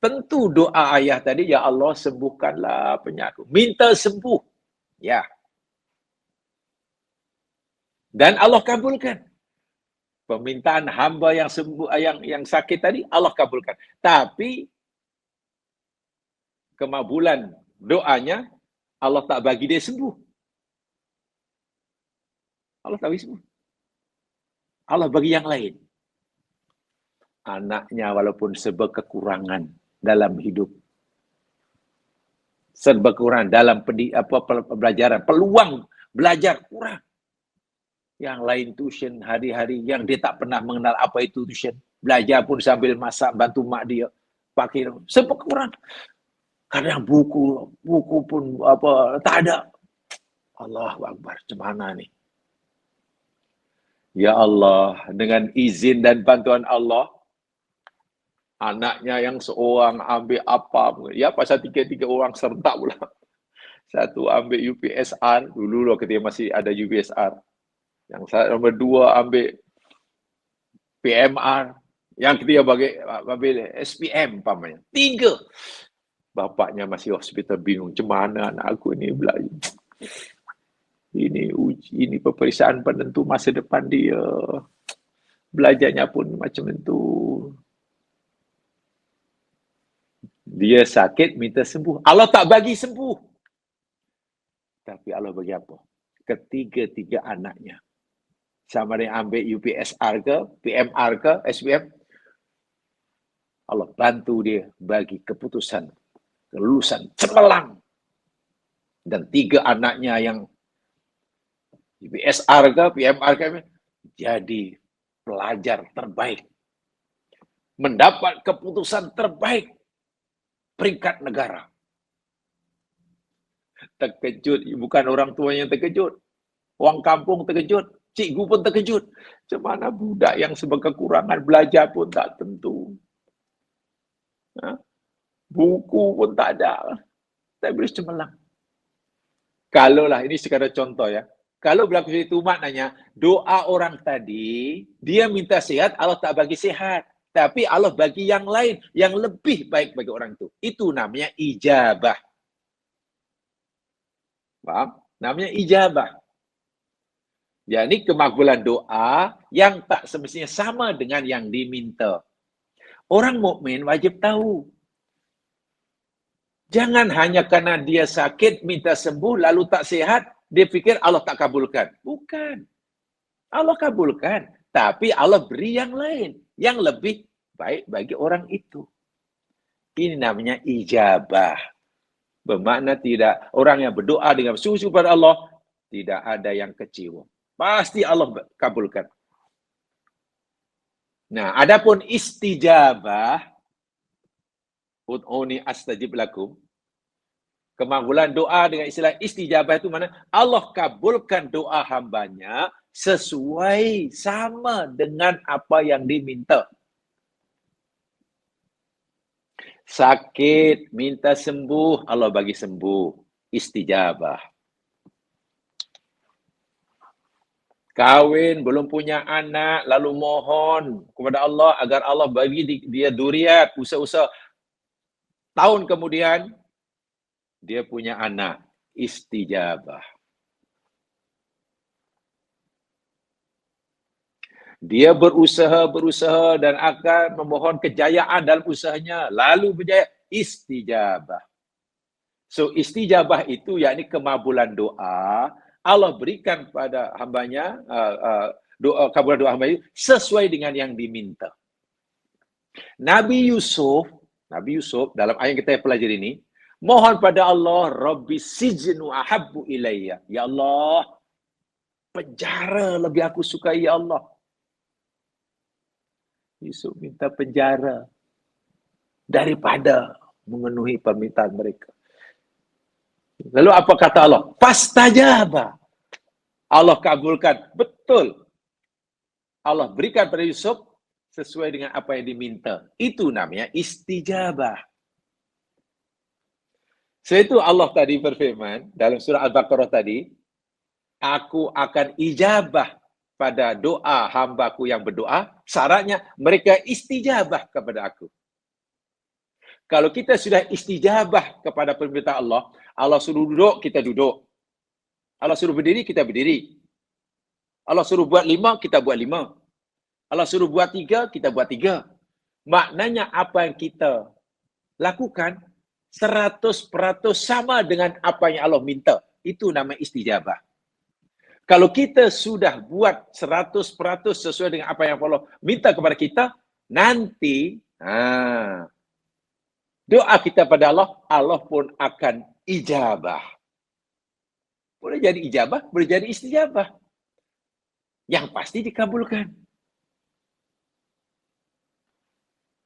Tentu doa ayah tadi, ya Allah sembuhkanlah penyakit. Minta sembuh. Ya. Dan Allah kabulkan. Permintaan hamba yang sembuh, yang sakit tadi, Allah kabulkan. Tapi, kemabulan doanya, Allah tak bagi dia sembuh. Allah tak bagi sembuh. Allah bagi yang lain. Anaknya walaupun serba kekurangan dalam hidup. Serba kekurangan dalam pelajaran. Peluang belajar kurang. Yang lain tuition hari-hari yang dia tak pernah mengenal apa itu tuition. Belajar pun sambil masak bantu mak dia. Pakai serba kurang. Kadang buku pun tak ada. Allahu Akbar, macam mana ni? Ya Allah, dengan izin dan bantuan Allah, anaknya yang seorang ambil apa? Ya pasal tiga orang serentak pula. Satu ambil UPSR, dulu ketika masih ada UPSR. Yang nombor dua ambil PMR. Yang ketiga ambil SPM pamannya. 3. Bapaknya masih hospital bingung. Macam mana anak aku ni belajar? Ini peperiksaan penentu masa depan dia. Belajarnya pun macam itu. Dia sakit minta sembuh. Allah tak bagi sembuh. Tapi Allah bagi apa? Ketiga-tiga anaknya. Sama ada yang ambil UPSR ke, PMR ke, SPM. Allah bantu dia bagi keputusan, kelulusan cemerlang. Dan 3 anaknya yang UPSR ke, PMR ke, jadi pelajar terbaik. Mendapat keputusan terbaik peringkat negara. Terkejut, bukan orang tua yang terkejut. Orang kampung terkejut. Cikgu pun terkejut. Macam mana budak yang sebagai kekurangan belajar pun tak tentu. Buku pun tak ada. Tak boleh cemerlang. Kalaulah, ini sekadar contoh ya. Kalau berlaku itu maknanya, doa orang tadi, dia minta sihat, Allah tak bagi sihat. Tapi Allah bagi yang lain, yang lebih baik bagi orang itu. Itu namanya ijabah. Faham? Namanya ijabah. Jadi kemakbulan doa yang tak semestinya sama dengan yang diminta. Orang mukmin wajib tahu. Jangan hanya kerana dia sakit, minta sembuh, lalu tak sihat, dia fikir Allah tak kabulkan. Bukan. Allah kabulkan. Tapi Allah beri yang lain. Yang lebih baik bagi orang itu. Ini namanya ijabah. Bermakna tidak, orang yang berdoa dengan bersungguh pada Allah, tidak ada yang kecewa. Pasti Allah kabulkan. Nah, adapun istijabah, ud'uni astajib lakum. Kemakbulan doa dengan istilah istijabah itu mana? Allah kabulkan doa hambanya sesuai sama dengan apa yang diminta. Sakit, minta sembuh, Allah bagi sembuh. Istijabah. Kahwin, belum punya anak, lalu mohon kepada Allah agar Allah bagi dia duriat, usaha-usaha. Tahun kemudian, Dia punya anak, istijabah. Dia berusaha dan akan memohon kejayaan dalam usahanya, lalu berjaya, istijabah. So istijabah itu yakni kemabulan doa, Allah berikan pada hambanya doa, kabulan doa hamba itu sesuai dengan yang diminta. Nabi Yusuf dalam ayat yang kita pelajari ini, mohon pada Allah, Rabbi sijnu ahabbu ilayya. Ya Allah, penjara lebih aku sukai, ya Allah. Yusuf minta penjara daripada memenuhi permintaan mereka. Lalu apa kata Allah? Fastajaba. Allah kabulkan. Betul. Allah berikan pada Yusuf sesuai dengan apa yang diminta. Itu namanya istijabah. Setelah itu Allah tadi berfirman dalam surah Al-Baqarah tadi, aku akan ijabah pada doa hambaku yang berdoa, syaratnya mereka istijabah kepada aku. Kalau kita sudah istijabah kepada permintaan Allah, Allah suruh duduk, kita duduk. Allah suruh berdiri, kita berdiri. Allah suruh buat 5, kita buat 5. Allah suruh buat 3, kita buat 3. Maknanya apa yang kita lakukan 100% sama dengan apa yang Allah minta. Itu nama istijabah. Kalau kita sudah buat 100% sesuai dengan apa yang Allah minta kepada kita, nanti doa kita pada Allah, Allah pun akan ijabah. Boleh jadi ijabah, boleh jadi istijabah. Yang pasti dikabulkan.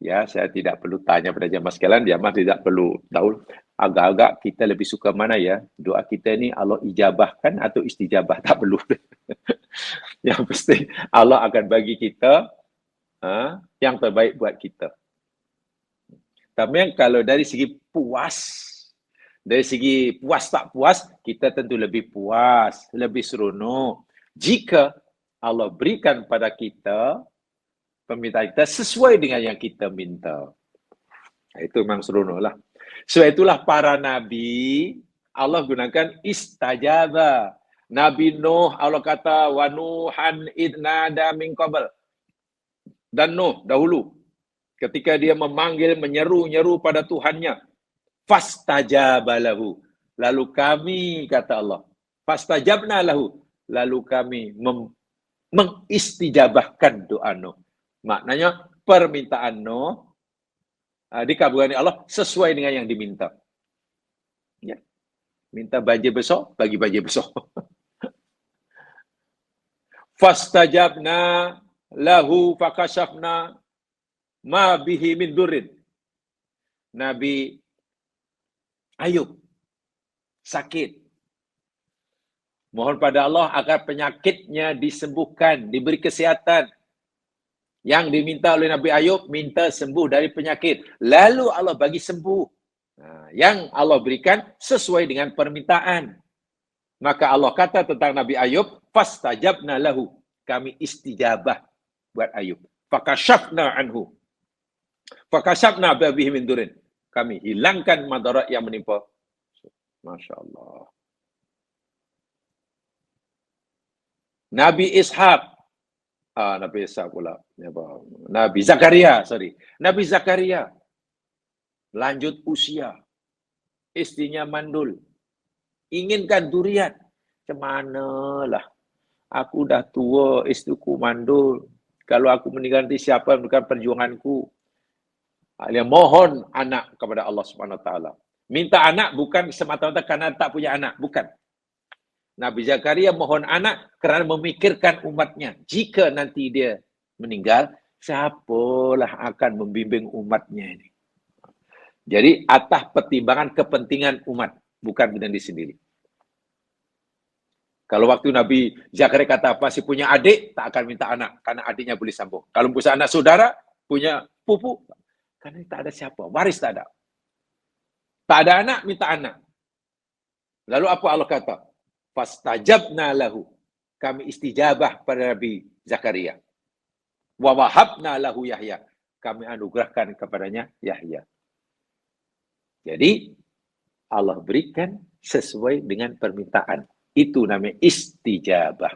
Ya, saya tidak perlu tanya pada jamaah sekalian, jamaah tidak perlu tahu. Agak-agak kita lebih suka mana ya? Doa kita ni Allah ijabahkan atau istijabah? Tak perlu. Yang pasti Allah akan bagi kita yang terbaik buat kita. Tapi kalau dari segi puas tak puas, kita tentu lebih puas, lebih seronok. Jika Allah berikan pada kita permintaan kita sesuai dengan yang kita minta. Itu memang seronok lah. Sebab itulah para nabi, Allah gunakan istajaba. Nabi Nuh, Allah kata, wa Nuhan idnada min qabl. Dan Nuh dahulu, ketika dia memanggil, menyeru pada Tuhannya, fastajaba lahu. Lalu kami, kata Allah, fastajabna lahu. Lalu kami mengistijabahkan doa Nuh. Maknanya permintaan Nuh dikabulkan oleh Allah sesuai dengan yang diminta. Ya. Minta banjir besar, bagi banjir besar. Fastajabna lahu fakashafna ma bihi min durrin. Nabi Ayub sakit. Mohon pada Allah agar penyakitnya disembuhkan, diberi kesihatan. Yang diminta oleh Nabi Ayub, minta sembuh dari penyakit. Lalu Allah bagi sembuh. Yang Allah berikan sesuai dengan permintaan. Maka Allah kata tentang Nabi Ayub, fastajabna lahu. Kami istijabah buat Ayub. Fakashafna anhu. Fakashafna bihi min durin. Kami hilangkan madarat yang menimpa. Masya Allah. Nabi Ishaq. Nabi Ishaq pula. Nabi Zakaria, Nabi Zakaria. Lanjut usia. Istrinya mandul. Inginkan durian. Macam manalah. Aku dah tua, istriku mandul. Kalau aku meninggal nanti siapa yang memberikan perjuanganku? Dia mohon anak kepada Allah Subhanahu Wa Taala. Minta anak bukan semata-mata kerana tak punya anak. Bukan. Nabi Zakaria mohon anak kerana memikirkan umatnya. Jika nanti dia meninggal, siapalah akan membimbing umatnya ini. Jadi atas pertimbangan kepentingan umat, bukan diri sendiri. Kalau waktu Nabi Zakaria kata masih punya adik, tak akan minta anak karena adiknya boleh sambung. Kalau punya anak saudara, punya pupu, karena tak ada siapa, waris tak ada. Tak ada anak, minta anak. Lalu apa Allah kata? Fastajabna lahu. Kami istijabah pada Nabi Zakaria. Wa wahabna lahu Yahya. Kami anugerahkan kepadanya Yahya. Jadi Allah berikan sesuai dengan permintaan. Itu namanya istijabah.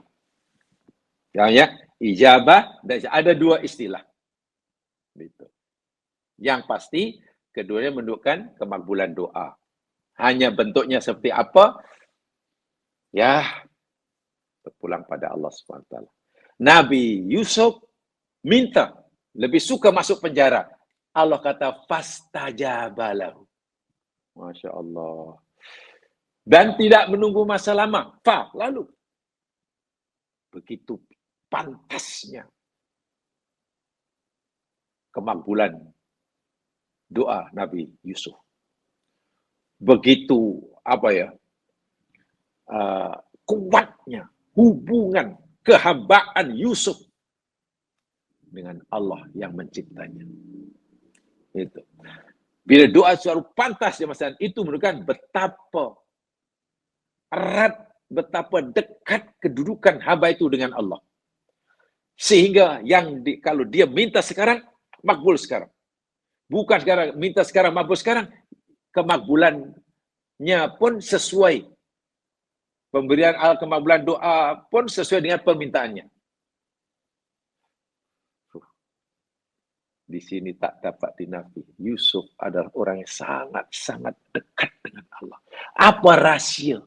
Ya, ijabah, dan ada dua istilah. Gitu. Yang pasti, keduanya menunjukkan kemakbulan doa. Hanya bentuknya seperti apa? Ya, berpulang pada Allah SWT. Nabi Yusuf minta, lebih suka masuk penjara. Allah kata, fastajabalahu. Masya Allah. Dan tidak menunggu masa lama. Lalu. Begitu pantasnya kemakbulan doa Nabi Yusuf. Begitu kuatnya hubungan kehambaan Yusuf dengan Allah yang menciptanya. Itu. Bila doa selalu pantas di masa itu menunjukkan betapa erat, betapa dekat kedudukan hamba itu dengan Allah. Sehingga kalau dia minta sekarang, makbul sekarang. Bukan sekarang, minta sekarang, makbul sekarang. Kemakbulannya pun sesuai. Pemberian kemakbulan doa pun sesuai dengan permintaannya. Di sini tak dapat dinafi. Yusuf adalah orang yang sangat-sangat dekat dengan Allah. Apa rahsia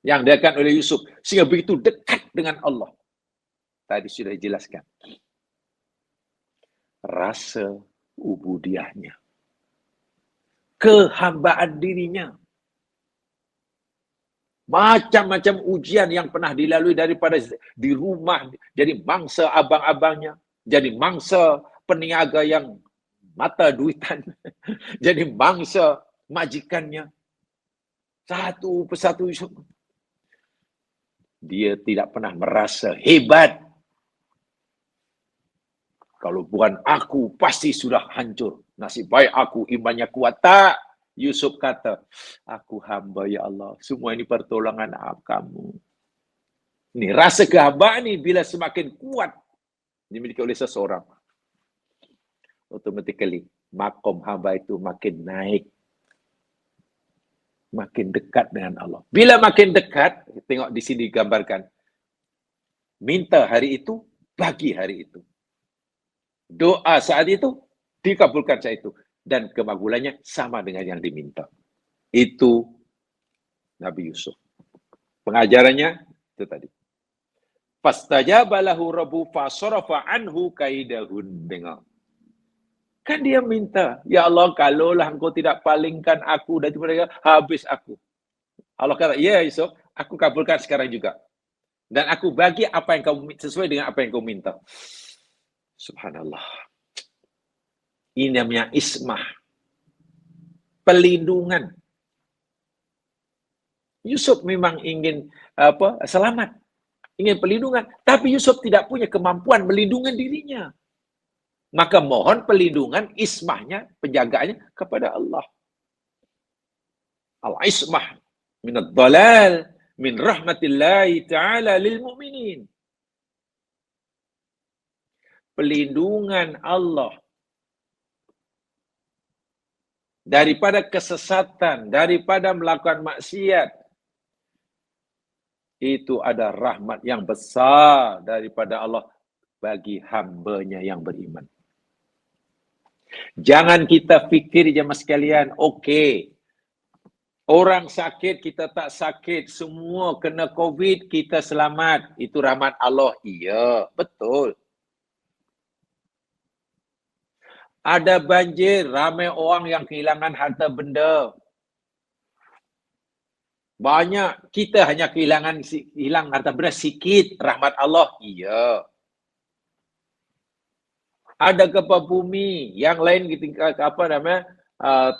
yang dikatakan oleh Yusuf sehingga begitu dekat dengan Allah? Tadi sudah dijelaskan. Rasa ubudiyahnya. Kehambaan dirinya. Macam-macam ujian yang pernah dilalui daripada di rumah, jadi mangsa abang-abangnya, jadi mangsa peniaga yang mata duitan, jadi mangsa majikannya. Satu persatu Yusuf. Dia tidak pernah merasa hebat. Kalau bukan aku, pasti sudah hancur. Nasib baik aku, imannya kuat. Tak. Yusuf kata, aku hamba ya Allah. Semua ini pertolongan kamu. Ini rasa kehambaan ini bila semakin kuat dimiliki oleh seseorang, automatically makom hamba itu makin naik. Makin dekat dengan Allah. Bila makin dekat, tengok di sini digambarkan. Minta hari itu, bagi hari itu. Doa saat itu, dikabulkan saat itu. Dan kemakbulannya sama dengan yang diminta. Itu Nabi Yusuf. Pengajarannya itu tadi. Fastajaba lahu rabbu fasarafa anhu kaidahun. Dengar. Kan dia minta, ya Allah, kalaulah engkau tidak palingkan aku dari mereka, habis aku. Allah kata, ya Yusuf, aku kabulkan sekarang juga. Dan aku bagi apa yang kau sesuai dengan apa yang kau minta. Subhanallah. Ini namanya ismah. Pelindungan. Yusuf memang ingin selamat. Ingin pelindungan. Tapi Yusuf tidak punya kemampuan melindungi dirinya. Maka mohon pelindungan, ismahnya, penjagaannya kepada Allah. Al-ismah minad dhalal min rahmatillahi ta'ala lil mu'minin. Pelindungan Allah daripada kesesatan, daripada melakukan maksiat. Itu ada rahmat yang besar daripada Allah bagi hambanya yang beriman. Jangan kita fikir jemaah sekalian, okey, orang sakit, kita tak sakit, semua kena COVID, kita selamat. Itu rahmat Allah. Iya, betul. Ada banjir, ramai orang yang kehilangan harta benda. Banyak, kita hanya hilang harta benda sikit, rahmat Allah. Iya. Ada gempa bumi, yang lain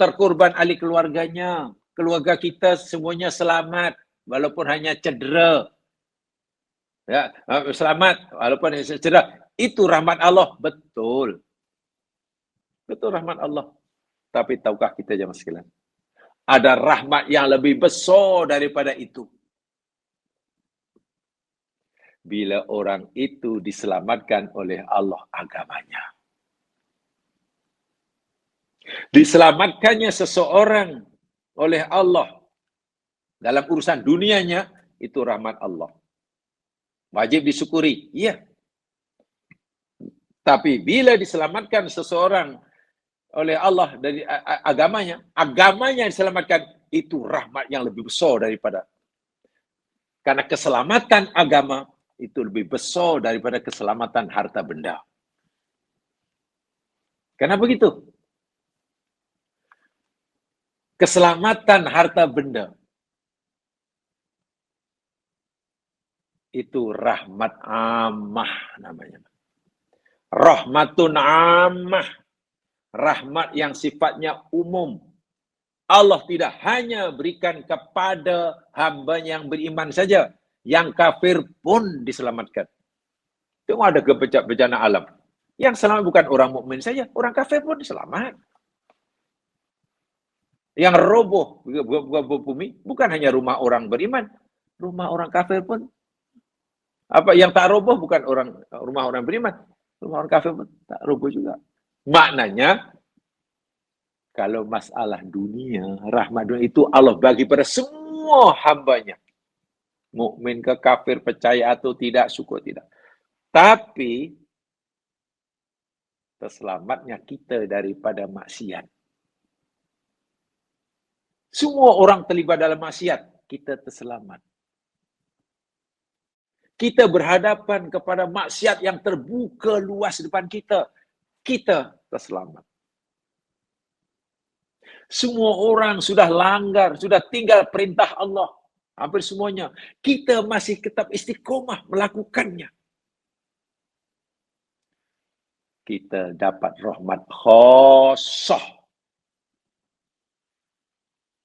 terkorban ahli keluarganya. Keluarga kita semuanya selamat, walaupun hanya cedera. Ya, selamat, walaupun hanya cedera. Itu rahmat Allah, betul. Betul rahmat Allah. Tapi tahukah kita jemaah sekalian? Ada rahmat yang lebih besar daripada itu. Bila orang itu diselamatkan oleh Allah agamanya. Diselamatkannya seseorang oleh Allah dalam urusan dunianya, itu rahmat Allah. Wajib disyukuri, iya. Tapi bila diselamatkan seseorang oleh Allah dari agamanya diselamatkan, itu rahmat yang lebih besar daripada. Karena keselamatan agama itu lebih besar daripada keselamatan harta benda. Kenapa begitu? Keselamatan harta benda itu rahmat ammah namanya. Rahmatun ammah. Rahmat yang sifatnya umum. Allah tidak hanya berikan kepada hamba yang beriman saja. Yang kafir pun diselamatkan. Tengok ada bencana alam. Yang selamat bukan orang mukmin saja, orang kafir pun selamat. Yang roboh bumi bukan hanya rumah orang beriman, rumah orang kafir pun. Apa yang tak roboh bukan rumah orang beriman, rumah orang kafir pun tak roboh juga. Maknanya kalau masalah dunia, rahmat dunia itu Allah bagi pada semua hambanya. Mukmin ke kafir, percaya atau tidak, syukur tidak. Tapi terselamatnya kita daripada maksiat. Semua orang terlibat dalam maksiat, kita terselamat. Kita berhadapan kepada maksiat yang terbuka luas depan kita, kita terselamat. Semua orang sudah langgar, sudah tinggal perintah Allah. Hampir semuanya. Kita masih tetap istiqomah melakukannya. Kita dapat rahmat khosoh.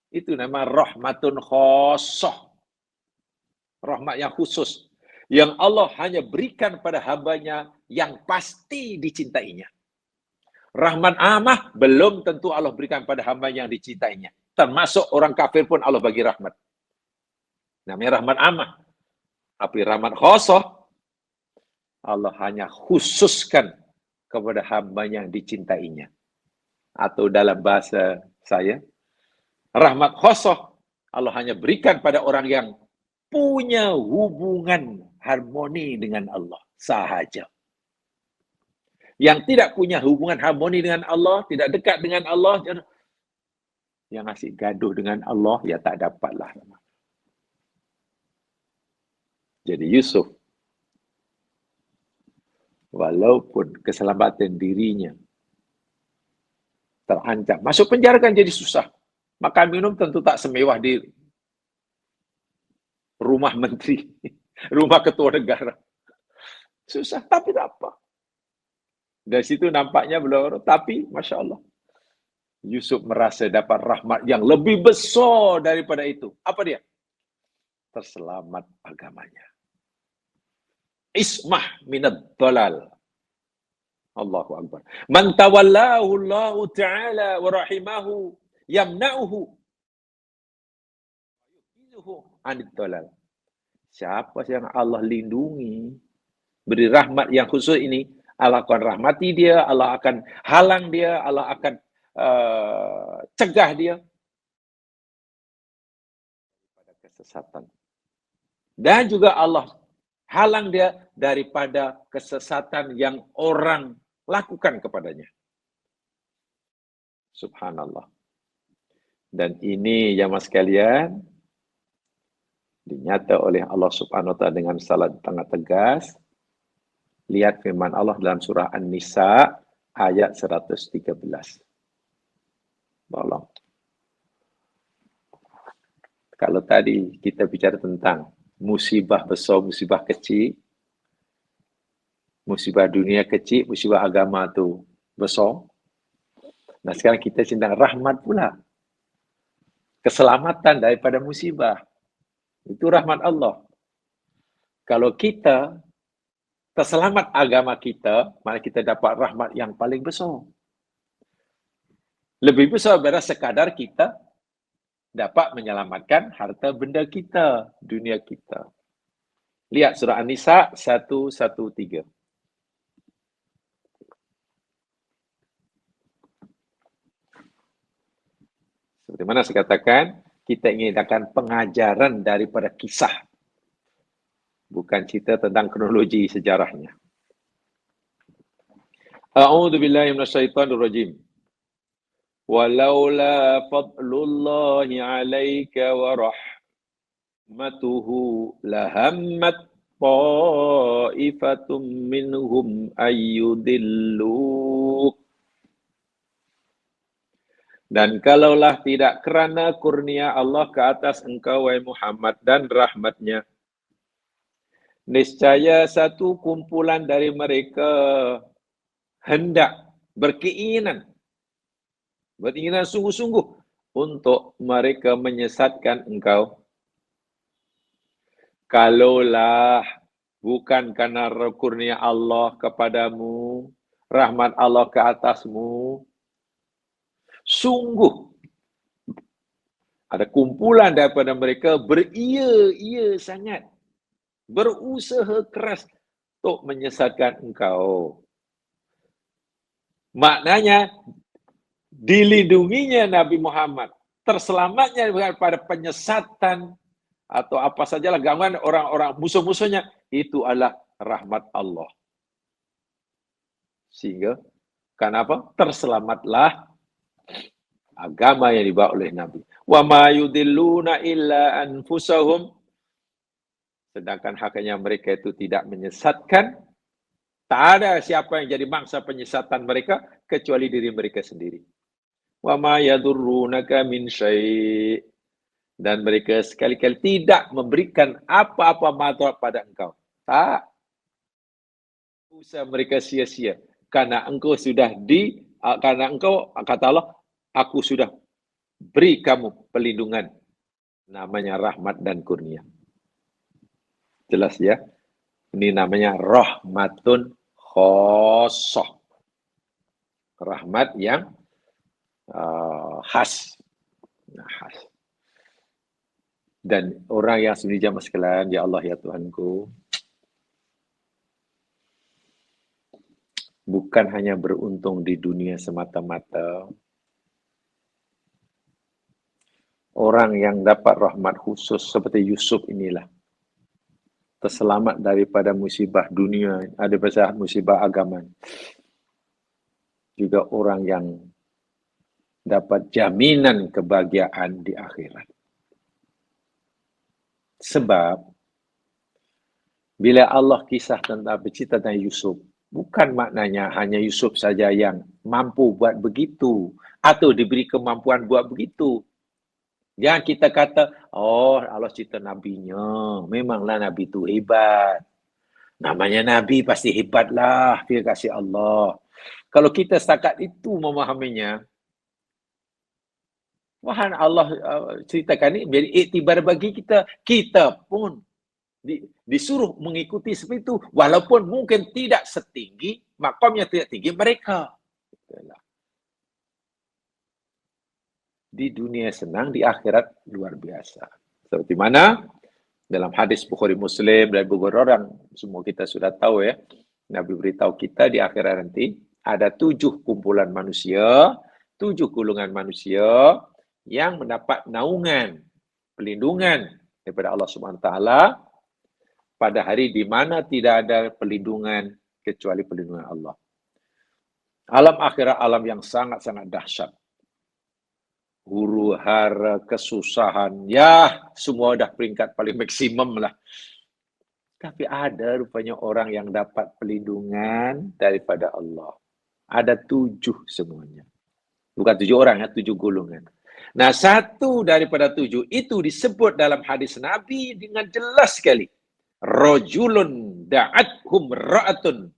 Itu nama rahmatun khosoh. Rahmat yang khusus. Yang Allah hanya berikan pada hambanya yang pasti dicintainya. Rahmat amah belum tentu Allah berikan pada hamba yang dicintainya. Termasuk orang kafir pun Allah bagi rahmat. Namanya rahmat amah. Tapi rahmat khosoh, Allah hanya khususkan kepada hamba yang dicintainya. Atau dalam bahasa saya, rahmat khosoh, Allah hanya berikan pada orang yang punya hubungan harmoni dengan Allah sahaja. Yang tidak punya hubungan harmoni dengan Allah, tidak dekat dengan Allah, yang asyik gaduh dengan Allah, ya tak dapatlah. Jadi Yusuf, walaupun keselamatan dirinya terancam, masuk penjara kan jadi susah. Makan minum tentu tak semewah di rumah menteri, rumah ketua negara. Susah, tapi tak apa. Dari situ nampaknya belum, tapi Masya Allah. Yusuf merasa dapat rahmat yang lebih besar daripada itu. Apa dia? Terselamat agamanya. Ismah minad dalal. Allahu Akbar. Man tawallahu Allah Ta'ala wa rahimahu yamna'uhu anid dalal. Siapa yang Allah lindungi, beri rahmat yang khusus ini, Allah akan rahmati dia, Allah akan halang dia, Allah akan cegah dia pada kesesatan. Dan juga Allah halang dia daripada kesesatan yang orang lakukan kepadanya. Subhanallah. Dan ini jamaah sekalian, dinyata oleh Allah Subhanahu wa taala dengan sangat tegas. Lihat firman Allah dalam surah An-Nisa ayat 113. Tolong. Kalau tadi kita bicara tentang musibah besar, musibah kecil, musibah dunia kecil, musibah agama tu besar. Nah sekarang kita tentang rahmat pula. Keselamatan daripada musibah. Itu rahmat Allah. Kalau kita terselamat agama kita, maka kita dapat rahmat yang paling besar. Lebih besar daripada sekadar kita dapat menyelamatkan harta benda kita, dunia kita. Lihat surah An-Nisa 113. Seperti mana saya katakan, kita ingin akan pengajaran daripada kisah, bukan cerita tentang kronologi sejarahnya. A'udzu billahi minasyaitonir rajim. Walaula fadlullahi 'alaika wa rahmatuhu lahammat ta'ifatum minhum ayyudilluk. Dan kalaulah tidak kerana kurnia Allah ke atas engkau, wahai Muhammad, dan rahmatnya, niscaya satu kumpulan dari mereka hendak berkeinginan sungguh-sungguh untuk mereka menyesatkan engkau. Kalaulah bukan karena kurnia Allah kepadamu, rahmat Allah ke atasmu, sungguh ada kumpulan daripada mereka beria-ia sangat, berusaha keras untuk menyesatkan engkau. Maknanya, dilindunginya Nabi Muhammad, terselamatnya daripada penyesatan atau apa sajalah gangguan orang-orang musuh-musuhnya, itu adalah rahmat Allah. Sehingga, kenapa? Terselamatlah agama yang dibawa oleh Nabi. Wa ma yudilluna illa anfusahum. Sedangkan haknya mereka itu tidak menyesatkan. Tak ada siapa yang jadi mangsa penyesatan mereka kecuali diri mereka sendiri. Wa ma yadurrunaka min syai'. Dan mereka sekali-kali tidak memberikan apa-apa madarat pada engkau. Tak. Usaha mereka sia-sia. Karena engkau sudah karena engkau, kata Allah, aku sudah beri kamu pelindungan. Namanya rahmat dan kurnia. Jelas ya? Ini namanya rahmatun khosoh. Rahmat yang khas. Khas. Dan orang yang sebenarnya jamaah sekalian, ya Allah, ya Tuhanku, bukan hanya beruntung di dunia semata-mata. Orang yang dapat rahmat khusus seperti Yusuf inilah terselamat daripada musibah dunia, ada pasal musibah agama. Juga orang yang dapat jaminan kebahagiaan di akhirat. Sebab bila Allah kisah tentang bercerita tentang Yusuf, bukan maknanya hanya Yusuf saja yang mampu buat begitu atau diberi kemampuan buat begitu. Jangan kita kata, oh Allah cerita nabinya, memanglah nabi itu hebat. Namanya nabi pasti hebatlah, dia kasih Allah. Kalau kita setakat itu memahaminya, Tuhan Allah ceritakan ini menjadi iktibar bagi kita. Kita pun disuruh mengikuti seperti itu, walaupun mungkin tidak setinggi, makamnya tidak tinggi mereka. Di dunia senang, di akhirat luar biasa. Seperti mana dalam hadis Bukhari Muslim dan beberapa orang, semua kita sudah tahu ya, Nabi beritahu kita di akhirat nanti ada 7 kumpulan manusia, 7 golongan manusia yang mendapat naungan, pelindungan daripada Allah SWT pada hari di mana tidak ada perlindungan kecuali perlindungan Allah. Alam akhirat alam yang sangat-sangat dahsyat. Huru hara, kesusahan, ya semua dah peringkat paling maksimum lah. Tapi ada rupanya orang yang dapat perlindungan daripada Allah. Ada 7 semuanya. Bukan 7 orang, ya, 7 golongan. Nah, satu daripada 7 itu disebut dalam hadis Nabi dengan jelas sekali. Rajulun da'athum ra'atun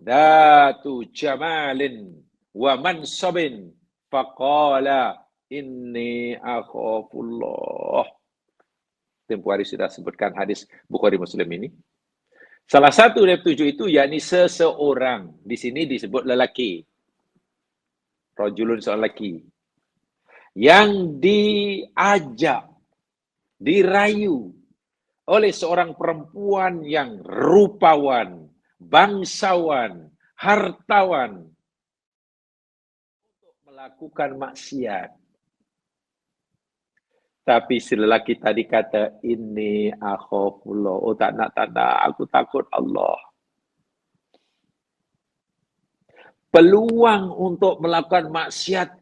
datu jamalin wa mansabin faqala inni akhafullah. Tempoh hari sudah sebutkan hadis Bukhari Muslim ini. Salah satu dari 7 itu yakni seseorang. Di sini disebut lelaki. Rajulun seorang lelaki. Yang diajak, dirayu oleh seorang perempuan yang rupawan, bangsawan, hartawan untuk melakukan maksiat. Tapi si lelaki tadi kata, ini akhafullah. Oh tak nak, aku takut Allah. Peluang untuk melakukan maksiat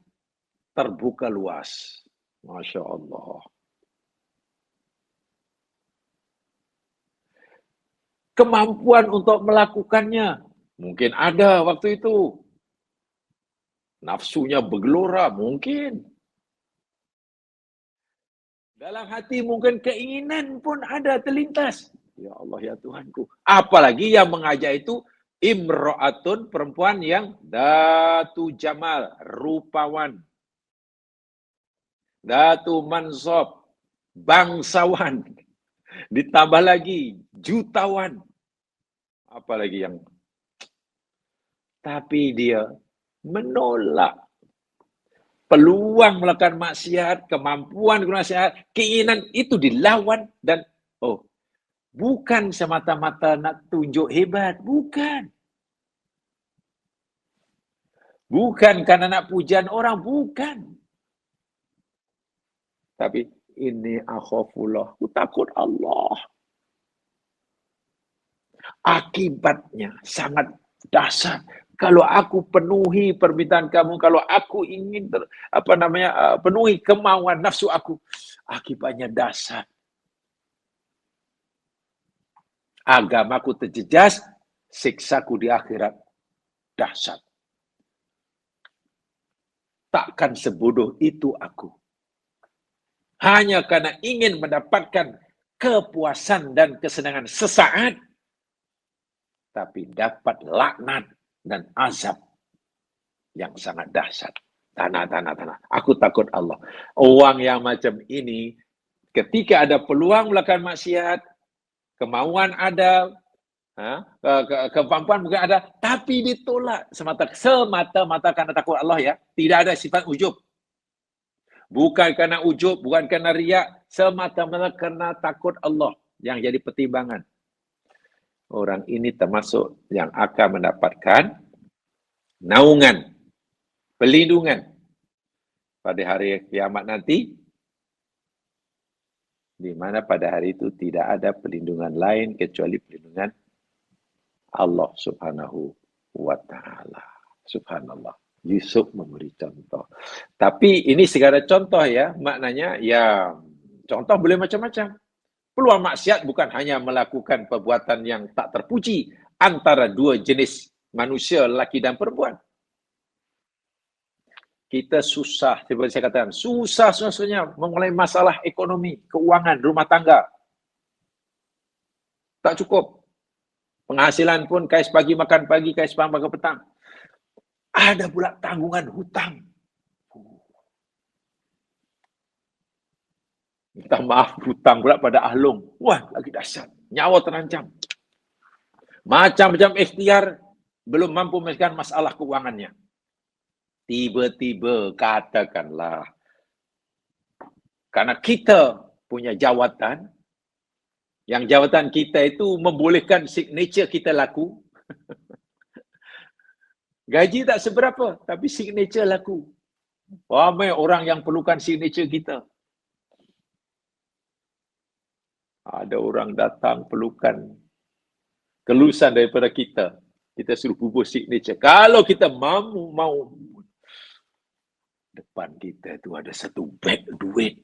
terbuka luas. Masya Allah. Kemampuan untuk melakukannya mungkin ada waktu itu. Nafsunya bergelora mungkin. Dalam hati mungkin keinginan pun ada terlintas. Ya Allah ya Tuhanku. Apalagi yang mengajak itu imra'atun, perempuan yang datu jamal, rupawan. Datu mansab, bangsawan. Ditambah lagi jutawan. Apalagi yang... Tapi dia menolak peluang melakukan maksiat, kemampuan maksiat, keinginan itu dilawan dan bukan semata-mata nak tunjuk hebat, bukan. Bukan karena nak pujian orang, bukan. Tapi ini akhafullah, aku takut Allah. Akibatnya sangat dahsyat. Kalau aku penuhi permintaan kamu, kalau aku ingin penuhi kemauan nafsu aku, akibatnya dahsyat. Agamaku terjejas, siksaku di akhirat dahsyat. Takkan sebodoh itu aku. Hanya karena ingin mendapatkan kepuasan dan kesenangan sesaat, tapi dapat laknat dan azab yang sangat dahsyat. Tanah. Aku takut Allah. Orang yang macam ini, ketika ada peluang melakukan maksiat, kemauan ada, kemampuan mungkin ada, tapi ditolak semata-mata karena takut Allah ya. Tidak ada sifat ujub. Bukan karena ujub, bukan karena riak, semata-mata karena takut Allah yang jadi pertimbangan. Orang ini termasuk yang akan mendapatkan naungan, pelindungan pada hari kiamat nanti, di mana pada hari itu tidak ada perlindungan lain kecuali perlindungan Allah Subhanahu wa Ta'ala. Subhanallah. Yusuf memberi contoh. Tapi ini segala contoh ya, maknanya ya contoh boleh macam-macam. Peluang maksiat bukan hanya melakukan perbuatan yang tak terpuji antara dua jenis manusia, lelaki dan perempuan. Kita susah, seperti saya katakan, susahnya memulai masalah ekonomi, keuangan, rumah tangga. Tak cukup. Penghasilan pun kais pagi makan pagi, kais makan petang. Ada pula tanggungan hutang. Minta maaf, hutang pula pada ahlung. Wah, lagi dahsyat. Nyawa terancam. Macam-macam ikhtiar, belum mampu menyelesaikan masalah keuangannya. Tiba-tiba, katakanlah, karena kita punya jawatan, yang jawatan kita itu membolehkan signature kita laku. Gaji tak seberapa, tapi signature laku. Ramai orang yang perlukan signature kita. Ada orang datang perlukan kelulusan daripada kita. Kita suruh bubur signature. Kalau kita mau depan kita itu ada satu beg duit.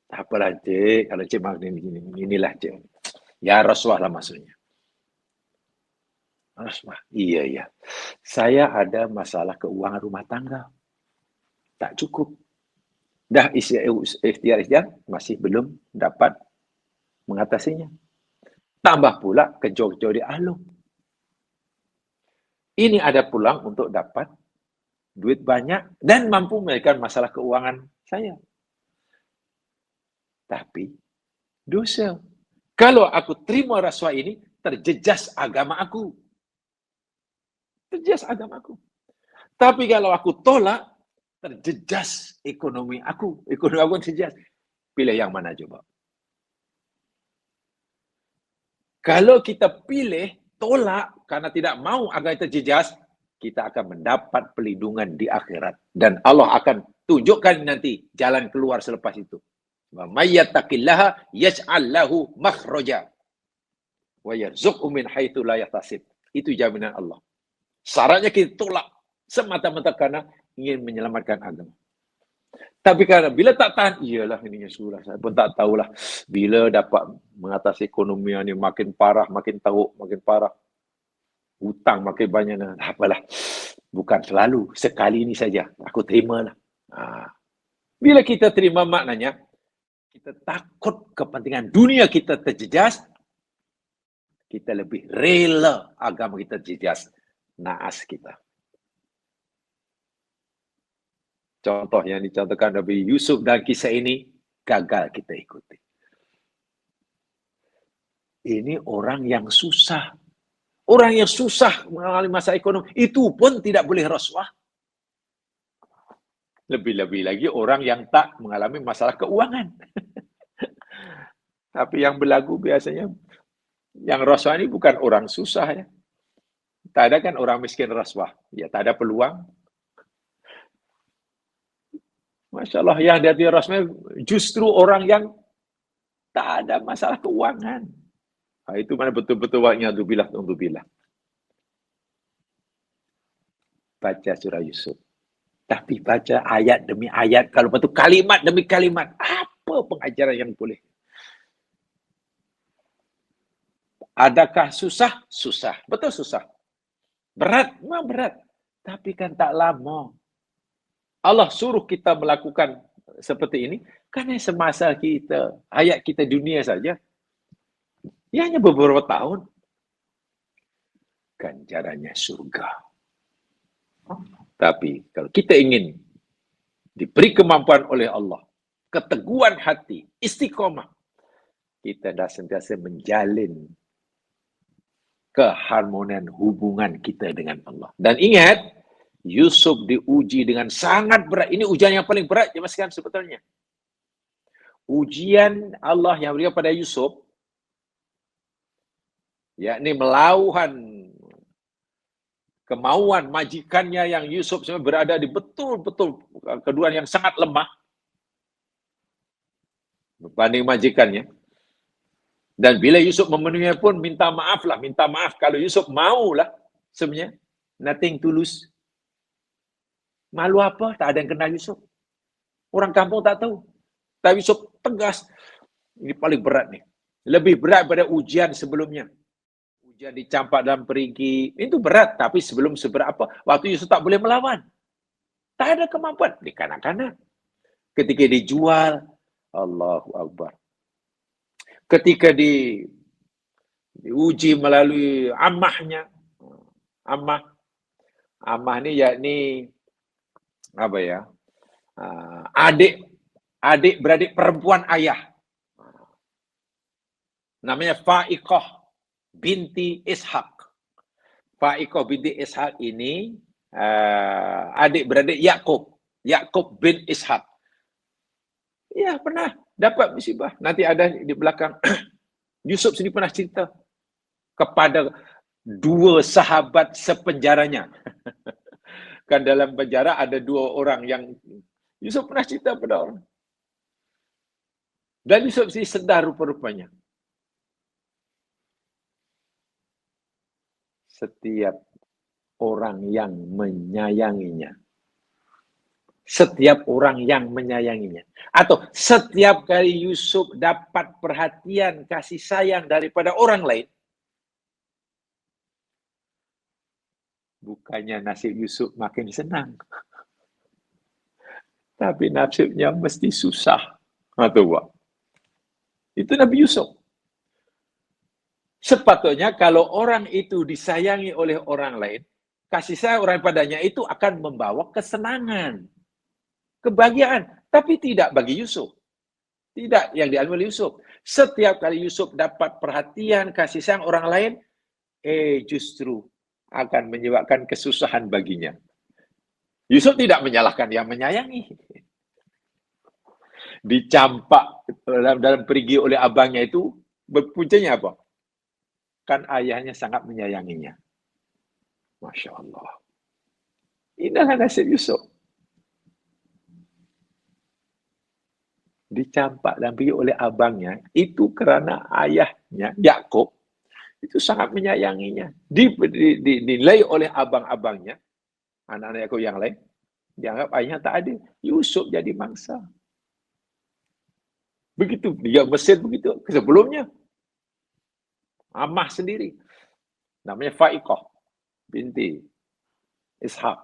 Tak apalah cik, kalau cik maaf inilah cik. Ya Rasulullah lah maksudnya. Rasulullah, iya. Saya ada masalah keuangan rumah tangga. Tak cukup. Dah ikhtiar masih belum dapat mengatasinya. Tambah pula kejor-kejor di ahlung. Ini ada pulang untuk dapat duit banyak dan mampu menyelesaikan masalah keuangan saya. Tapi dosa. Kalau aku terima rasuah ini, terjejas agama aku. Terjejas agama aku. Tapi kalau aku tolak, terjejas ekonomi aku. Ekonomi aku terjejas. Pilih yang mana coba? Kalau kita pilih tolak karena tidak mau agama terjejas, kita akan mendapat perlindungan di akhirat. Dan Allah akan tunjukkan nanti jalan keluar selepas itu. Wa may yattaqillaha yaj'al lahu makhraja wa yarzuqhu min haitsu la yahtasib. Itu jaminan Allah. Syaratnya kita tolak semata-mata karena ingin menyelamatkan agama. Tapi karena bila tak tahan, iyalah ininya surah. Saya pun tak tahulah bila dapat mengatasi ekonomi ini makin parah, makin teruk, makin parah. Hutang makin banyak. Apalah, bukan selalu. Sekali ini saja. Aku terimalah. Bila kita terima maknanya, kita takut kepentingan dunia kita terjejas, kita lebih rela agama kita terjejas. Naas kita. Contoh yang dicontohkan Nabi Yusuf dalam kisah ini, gagal kita ikuti. Ini orang yang susah. Orang yang susah mengalami masalah ekonomi, itu pun tidak boleh rasuah. Lebih-lebih lagi orang yang tak mengalami masalah keuangan. Tapi yang berlaku biasanya, yang rasuah ini bukan orang susah ya. Tak ada kan orang miskin rasuah. Ya tak ada peluang. Masya Allah, yang dari rasuah justru orang yang tak ada masalah keuangan. Itu mana betul-betul waknya untuk bilah. Baca surah Yusuf. Tapi baca ayat demi ayat. Kalau betul kalimat demi kalimat. Apa pengajaran yang boleh? Adakah susah? Susah. Betul susah. Berat? Memang berat. Tapi kan tak lama. Allah suruh kita melakukan seperti ini karena semasa kita, hayat kita dunia saja. Ya hanya beberapa tahun. Ganjarannya surga. Tapi kalau kita ingin diberi kemampuan oleh Allah, keteguhan hati, istiqomah, kita dah sentiasa menjalin keharmonian hubungan kita dengan Allah. Dan ingat, Yusuf diuji dengan sangat berat. Ini ujian yang paling berat, jemaah sekalian sebetulnya. Ujian Allah yang berikan pada Yusuf, yakni melawan kemauan majikannya yang Yusuf sebenarnya berada di betul-betul kedudukan yang sangat lemah berbanding majikannya. Dan bila Yusuf memenuhinya pun minta maaf kalau Yusuf maulah sebenarnya. Nothing tulus. Malu apa? Tak ada yang kenal Yusuf. Orang kampung tak tahu. Tapi Yusuf tegas. Ini paling berat nih. Lebih berat pada ujian sebelumnya. Ujian dicampak dalam perigi. Itu berat. Tapi sebelum seberapa. Waktu Yusuf tak boleh melawan. Tak ada kemampuan. Di kanak-kanak. Ketika dijual. Allahu Akbar. Ketika diuji melalui ammahnya. Ammah ni yakni apa ya? Adik beradik perempuan ayah. Namanya Fa'iqah binti Ishaq. Fa'iqah binti Ishaq ini adik beradik Yakub. Yakub bin Ishaq. Ya, pernah dapat musibah. Nanti ada di belakang. Yusuf sendiri pernah cerita kepada dua sahabat sepenjaranya. Kan dalam penjara ada dua orang yang Yusuf pernah cerita pada orang. Dan Yusuf sendiri sedar rupa-rupanya. Setiap orang yang menyayanginya. Setiap orang yang menyayanginya. Atau setiap kali Yusuf dapat perhatian, kasih sayang daripada orang lain. Bukannya nasib Yusuf makin senang. Tapi nasibnya mesti susah. Itu Nabi Yusuf. Sepatutnya kalau orang itu disayangi oleh orang lain, kasih sayang orang padanya itu akan membawa kesenangan, kebahagiaan. Tapi tidak bagi Yusuf. Tidak yang dialami oleh Yusuf. Setiap kali Yusuf dapat perhatian, kasih sayang orang lain, justru akan menyebabkan kesusahan baginya. Yusuf tidak menyalahkan yang menyayangi. Dicampak dalam perigi oleh abangnya itu, berpuncanya apa? Kan ayahnya sangat menyayanginya. Masya Allah. Inilah nasib Yusuf. Dicampak dan pergi oleh abangnya, itu kerana ayahnya, Yakub, itu sangat menyayanginya. Dinilai oleh abang-abangnya, anak-anak Yakub yang lain, dianggap ayahnya tak adil. Yusuf jadi mangsa. Begitu, dia Mesir begitu. Sebelumnya, Amah sendiri, namanya Fa'iqah binti Ishaq.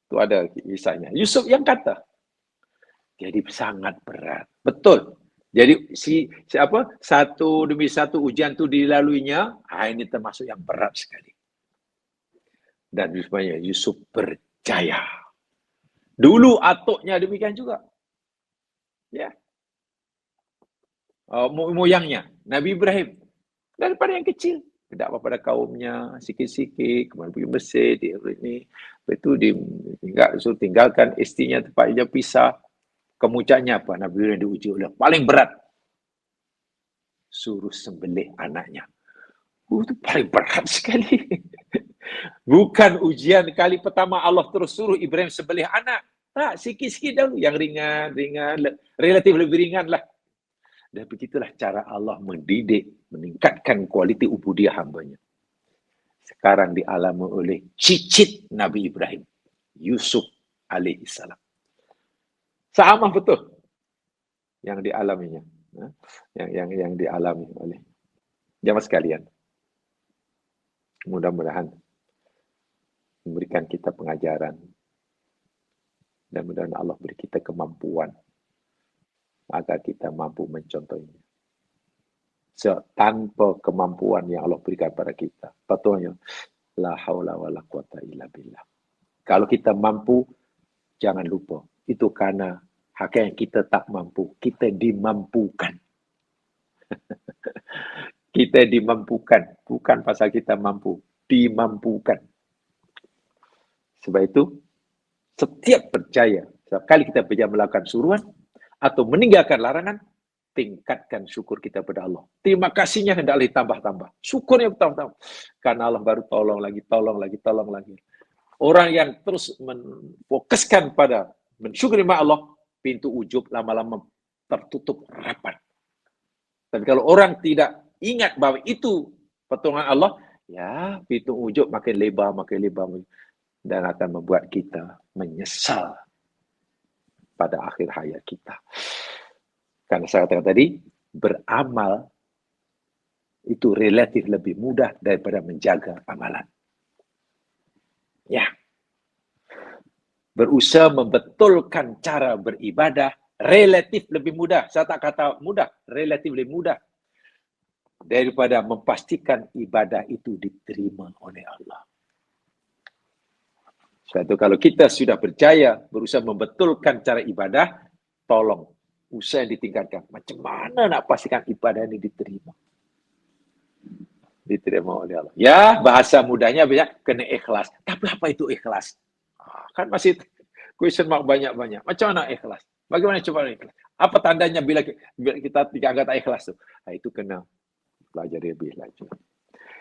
Itu ada kisahnya. Yusuf yang kata. Jadi sangat berat. Betul. Jadi siapa satu demi satu ujian itu dilaluinya, ini termasuk yang berat sekali. Dan rupanya Yusuf percaya. Dulu atuknya demikian juga. Ya. Moyangnya Nabi Ibrahim daripada yang kecil. Tidak apa pada kaumnya, sikit-sikit, kemudian pergi Mesir, dia ini, itu tinggalkan istrinya tempat dia pisah. Kemudiannya apa? Nabi Ibrahim diuji oleh paling berat. Suruh sembelih anaknya. Itu paling berat sekali. Bukan ujian kali pertama Allah terus suruh Ibrahim sembelih anak. Tak, sikit-sikit dahulu. Yang ringan, relatif lebih ringan lah. Dan begitulah cara Allah mendidik, meningkatkan kualiti ubudiyah hambanya. Sekarang dialami oleh cicit Nabi Ibrahim, Yusuf alaihissalam. Sama betul yang dialaminya. Yang dialami oleh jamaah sekalian. Mudah-mudahan memberikan kita pengajaran dan mudah-mudahan Allah beri kita kemampuan agar kita mampu mencontohnya. Tanpa kemampuan yang Allah berikan pada kita, patutnya la haula wala quwata illa billah. Kalau kita mampu, jangan lupa itu karena hakikatnya kita tak mampu, kita dimampukan. Kita dimampukan, bukan pasal kita mampu, dimampukan. Sebab itu setiap percaya, setiap kali kita berjaya melakukan suruhan atau meninggalkan larangan, tingkatkan syukur kita pada Allah. Terima kasihnya hendaklah ditambah-tambah. Syukurnya bertambah-tambah. Karena Allah baru tolong lagi. Orang yang terus memfokuskan pada mensyukuri Allah, pintu ujub lama-lama tertutup rapat. Tapi kalau orang tidak ingat bahwa itu pertolongan Allah, ya pintu ujub makin lebar. Dan akan membuat kita menyesal pada akhir hayat kita. Karena saya katakan tadi, beramal itu relatif lebih mudah daripada menjaga amalan. Ya. Berusaha membetulkan cara beribadah relatif lebih mudah. Saya tak kata mudah, relatif lebih mudah daripada memastikan ibadah itu diterima oleh Allah. Suatu kalau kita sudah percaya berusaha membetulkan cara ibadah, tolong usaha yang ditingkatkan. Macam mana nak pastikan ibadah ini diterima? Diterima oleh Allah. Ya, bahasa mudahnya banyak kena ikhlas. Tapi apa itu ikhlas? Kan masih question mark banyak-banyak. Macam mana ikhlas? Bagaimana coba ikhlas? Apa tandanya bila kita tidak anggap ikhlas tu? Itu kena pelajari lebih lanjut.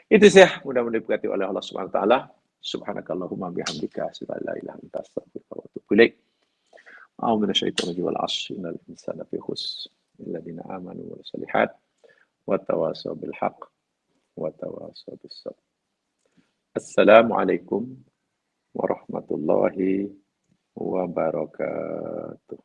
Itu saya mudah-mudahan diberkati oleh Allah Subhanahu wa taala. Subhanakallahumma bihamdika asyhadu an la ilaha illa anta astaghfiruka wa atubu ilaik. A'udzu minasyaitonir rajim wal 'asri innal insana lafi khusr illa alladziina aamanu wa shalihat wa tawassaw bil haqq wa tawassaw bis sabr. Assalamualaikum warahmatullahi wabarakatuh.